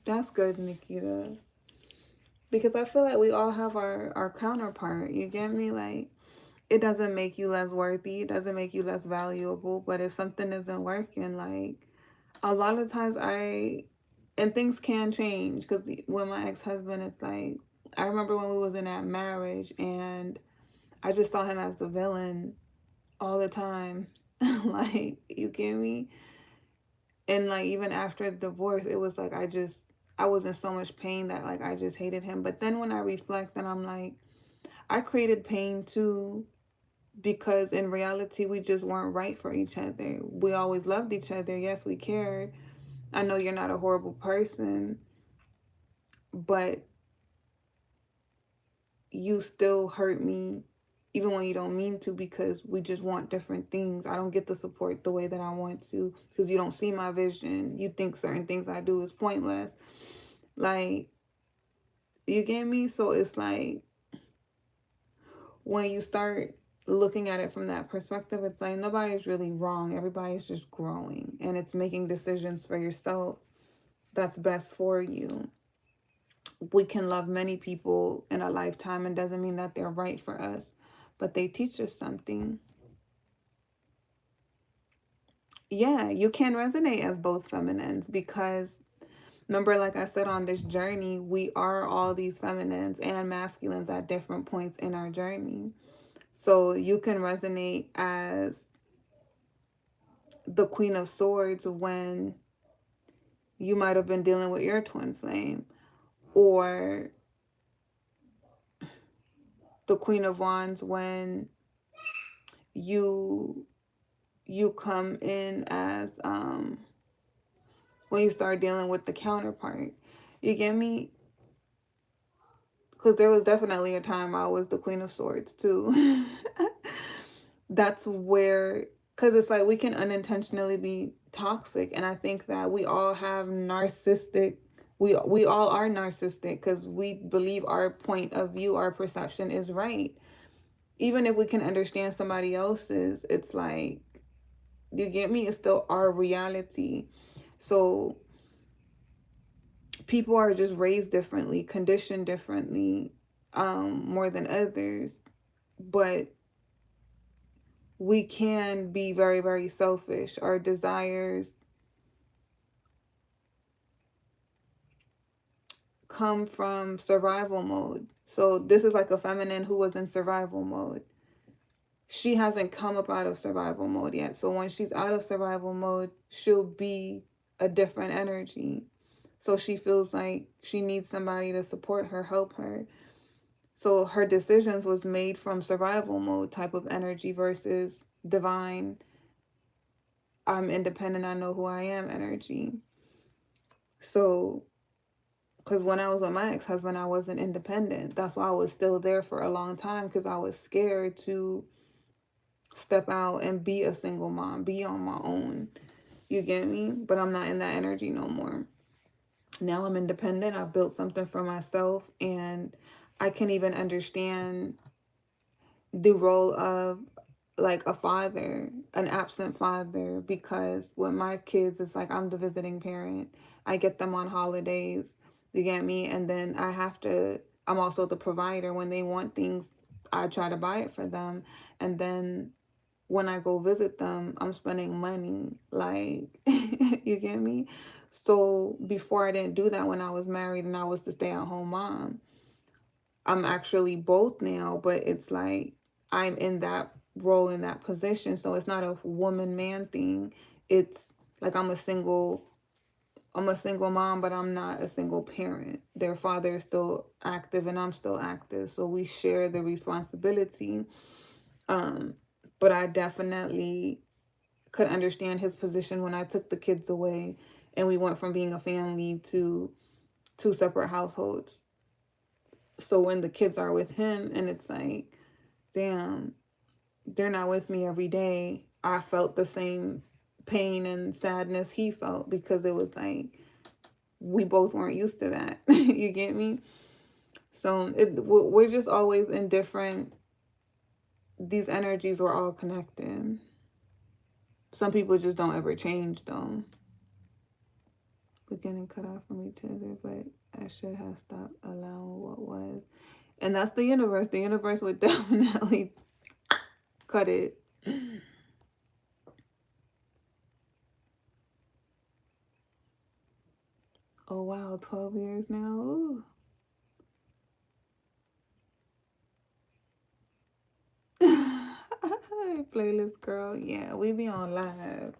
That's good, Nikita. Because I feel like we all have our counterpart. You get me? Like, it doesn't make you less worthy. It doesn't make you less valuable. But if something isn't working, like a lot of times and things can change, because with my ex-husband, it's like, I remember when we was in that marriage and I just saw him as the villain all the time. Like, you get me? And like, even after the divorce, it was like, I was in so much pain that like I just hated him. But then when I reflect, and I'm like, I created pain too, because in reality we just weren't right for each other. We always loved each other. Yes, we cared. I know you're not a horrible person, but you still hurt me even when you don't mean to, because we just want different things. I don't get the support the way that I want to because you don't see my vision. You think certain things I do is pointless. Like, you get me? So it's like, when you start looking at it from that perspective, it's like nobody's really wrong. Everybody's just growing, and it's making decisions for yourself that's best for you. We can love many people in a lifetime, and doesn't mean that they're right for us, but they teach us something. Yeah, you can resonate as both feminines, because remember, like I said, on this journey, we are all these feminines and masculines at different points in our journey. So you can resonate as the Queen of Swords when you might have been dealing with your twin flame, or the Queen of Wands when you come in as when you start dealing with the counterpart. You get me? Because there was definitely a time I was the Queen of Swords too. That's where, because it's like we can unintentionally be toxic, and I think that we all have narcissistic, we all are narcissistic because we believe our point of view, our perception is right. Even if we can understand somebody else's, it's like, you get me? It's still our reality. So people are just raised differently, conditioned differently, more than others. But we can be very, very selfish. Our desires come from survival mode. So this is like a feminine who was in survival mode. She hasn't come up out of survival mode yet. So when she's out of survival mode, she'll be a different energy. So she feels like she needs somebody to support her, help her. So her decisions was made from survival mode type of energy versus divine, I'm independent, I know who I am energy. So, because when I was with my ex-husband, I wasn't independent. That's why I was still there for a long time, because I was scared to step out and be a single mom, be on my own. You get me? But I'm not in that energy no more. Now I'm independent. I've built something for myself, and I can even understand the role of like a father, an absent father, because with my kids, it's like I'm the visiting parent. I get them on holidays, you get me? And then I'm also the provider. When they want things, I try to buy it for them. And then when I go visit them, I'm spending money. Like, you get me? So before, I didn't do that when I was married and I was the stay-at-home mom. I'm actually both now, but it's like I'm in that role, in that position. So it's not a woman man thing. It's like I'm a single mom, but I'm not a single parent. Their father is still active and I'm still active. So we share the responsibility. But I definitely could understand his position when I took the kids away and we went from being a family to two separate households. So when the kids are with him and it's like, damn, they're not with me every day, I felt the same pain and sadness he felt, because it was like we both weren't used to that. You get me? So we're just always in different, these energies were all connected. Some people just don't ever change though. We're getting cut off from each other, but I should have stopped allowing what was. And that's the universe. The universe would definitely Cut it. Oh, wow. 12 years now. Ooh. Playlist girl. Yeah, we be on live.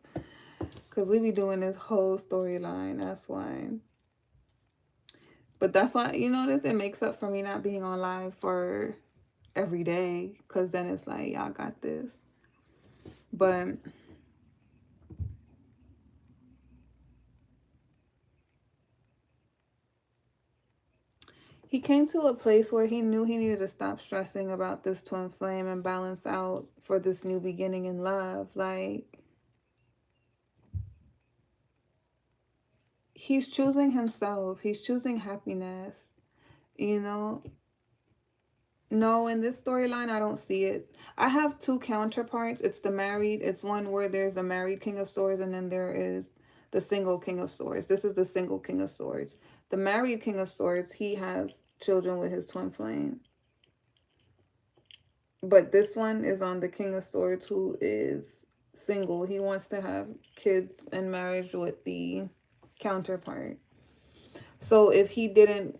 Because we be doing this whole storyline. That's why. But that's why, you know, it makes up for me not being on live for every day. Because then it's like, y'all got this. But he came to a place where he knew he needed to stop stressing about this twin flame and balance out for this new beginning in love. Like, he's choosing himself. He's choosing happiness. You know? No, in this storyline, I don't see it. I have two counterparts. It's the married. It's one where there's a married King of Swords, and then there is the single King of Swords. This is the single King of Swords. The married King of Swords, he has children with his twin flame. But this one is on the King of Swords, who is single. He wants to have kids and marriage with the counterpart. So if he didn't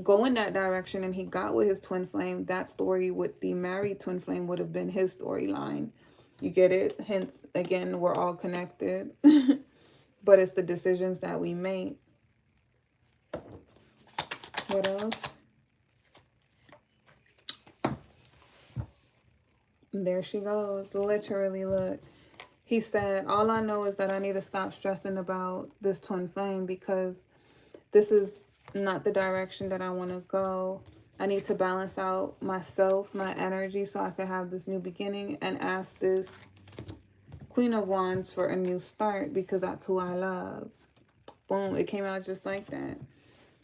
go in that direction and he got with his twin flame, that story with the married twin flame would have been his storyline. You get it? Hence, again, we're all connected. But it's the decisions that we make. What else? There she goes. Literally, look. He said, all I know is that I need to stop stressing about this twin flame because this is not the direction that I want to go. I need to balance out myself, my energy, so I can have this new beginning and ask this Queen of Wands for a new start because that's who I love. Boom. It came out just like that.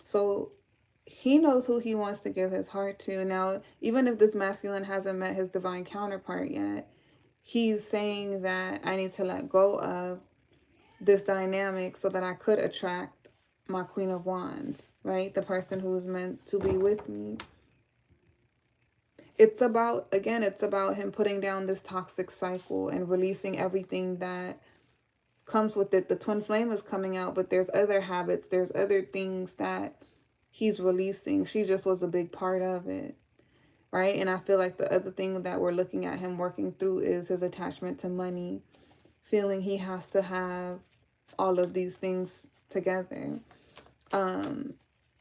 So he knows who he wants to give his heart to. Now, even if this masculine hasn't met his divine counterpart yet, he's saying that I need to let go of this dynamic so that I could attract my Queen of Wands, right? The person who's meant to be with me. It's about, again, it's about him putting down this toxic cycle and releasing everything that comes with it. The twin flame is coming out, but there's other habits, there's other things that he's releasing. She just was a big part of it, right? And I feel like the other thing that we're looking at him working through is his attachment to money, feeling he has to have all of these things together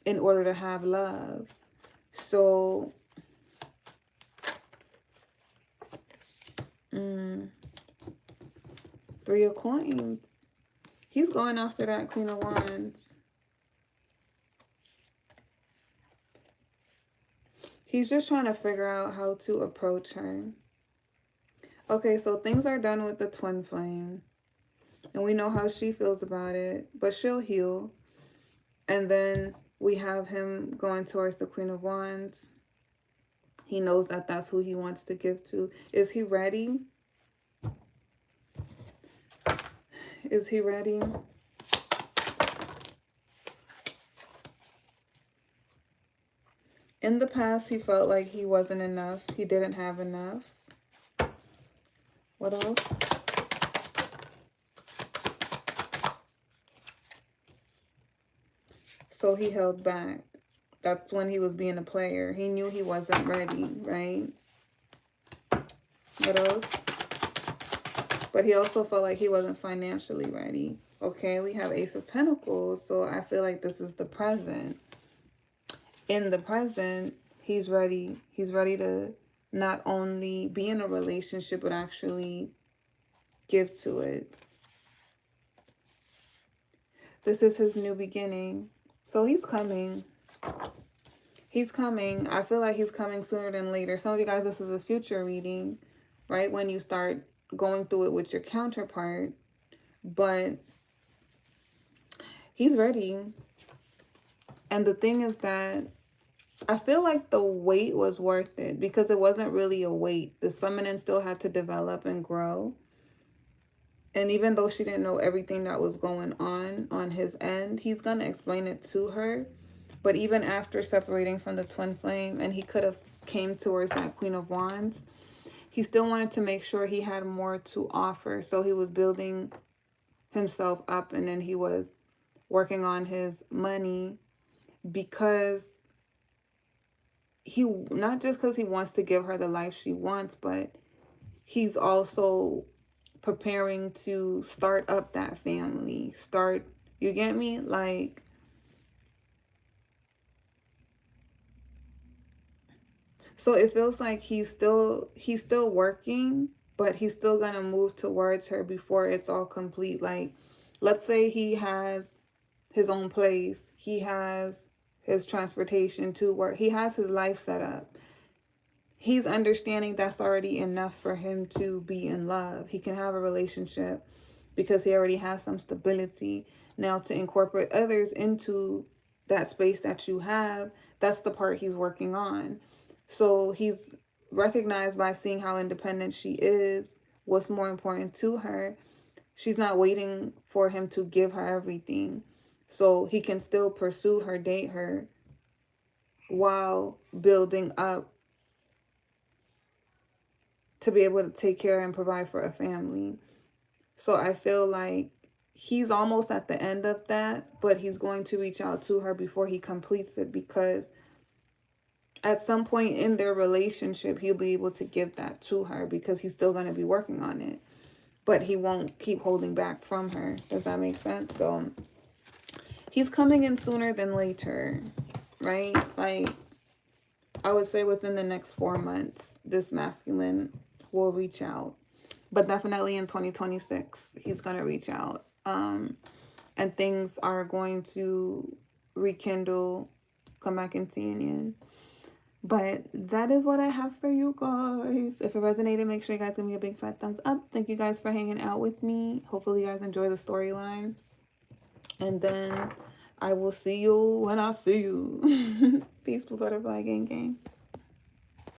in order to have love. So Three of Coins. He's going after that Queen of Wands. He's just trying to figure out how to approach her. Okay, so things are done with the twin flame. And we know how she feels about it. But she'll heal. And then we have him going towards the Queen of Wands. He knows that that's who he wants to give to. Is he ready? Is he ready? In the past, he felt like he wasn't enough. He didn't have enough. What else? So he held back. That's when he was being a player. He knew he wasn't ready, right? What else? But he also felt like he wasn't financially ready. Okay, we have Ace of Pentacles. So I feel like this is the present. In the present, he's ready. He's ready to not only be in a relationship, but actually give to it. This is his new beginning. So he's coming. He's coming. I feel like he's coming sooner than later. Some of you guys, this is a future reading, right? When you start going through it with your counterpart. But he's ready. And the thing is that I feel like the wait was worth it because it wasn't really a wait. This feminine still had to develop and grow. And even though she didn't know everything that was going on his end, he's going to explain it to her. But even after separating from the twin flame, and he could have came towards that Queen of Wands, he still wanted to make sure he had more to offer. So he was building himself up, and then he was working on his money because he, not just because he wants to give her the life she wants, but he's also preparing to start up that family. Start, you get me? Like, so it feels like he's still working, but he's still gonna move towards her before it's all complete. Like, let's say he has his own place, he has his transportation to work, he has his life set up. He's understanding that's already enough for him to be in love. He can have a relationship because he already has some stability. Now, to incorporate others into that space that you have, that's the part he's working on. So he's recognized by seeing how independent she is, what's more important to her. She's not waiting for him to give her everything. So he can still pursue her, date her, while building up to be able to take care and provide for a family. So I feel like he's almost at the end of that, but he's going to reach out to her before he completes it, because at some point in their relationship, he'll be able to give that to her because he's still going to be working on it. But he won't keep holding back from her. Does that make sense? So he's coming in sooner than later, right? Like, I would say within the next 4 months, this masculine will reach out. But definitely in 2026, he's going to reach out. And things are going to rekindle, come back into union. But that is what I have for you guys. If it resonated, make sure you guys give me a big fat thumbs up. Thank you guys for hanging out with me. Hopefully you guys enjoy the storyline. And then I will see you when I see you. Peace, Blue Butterfly Gang Gang.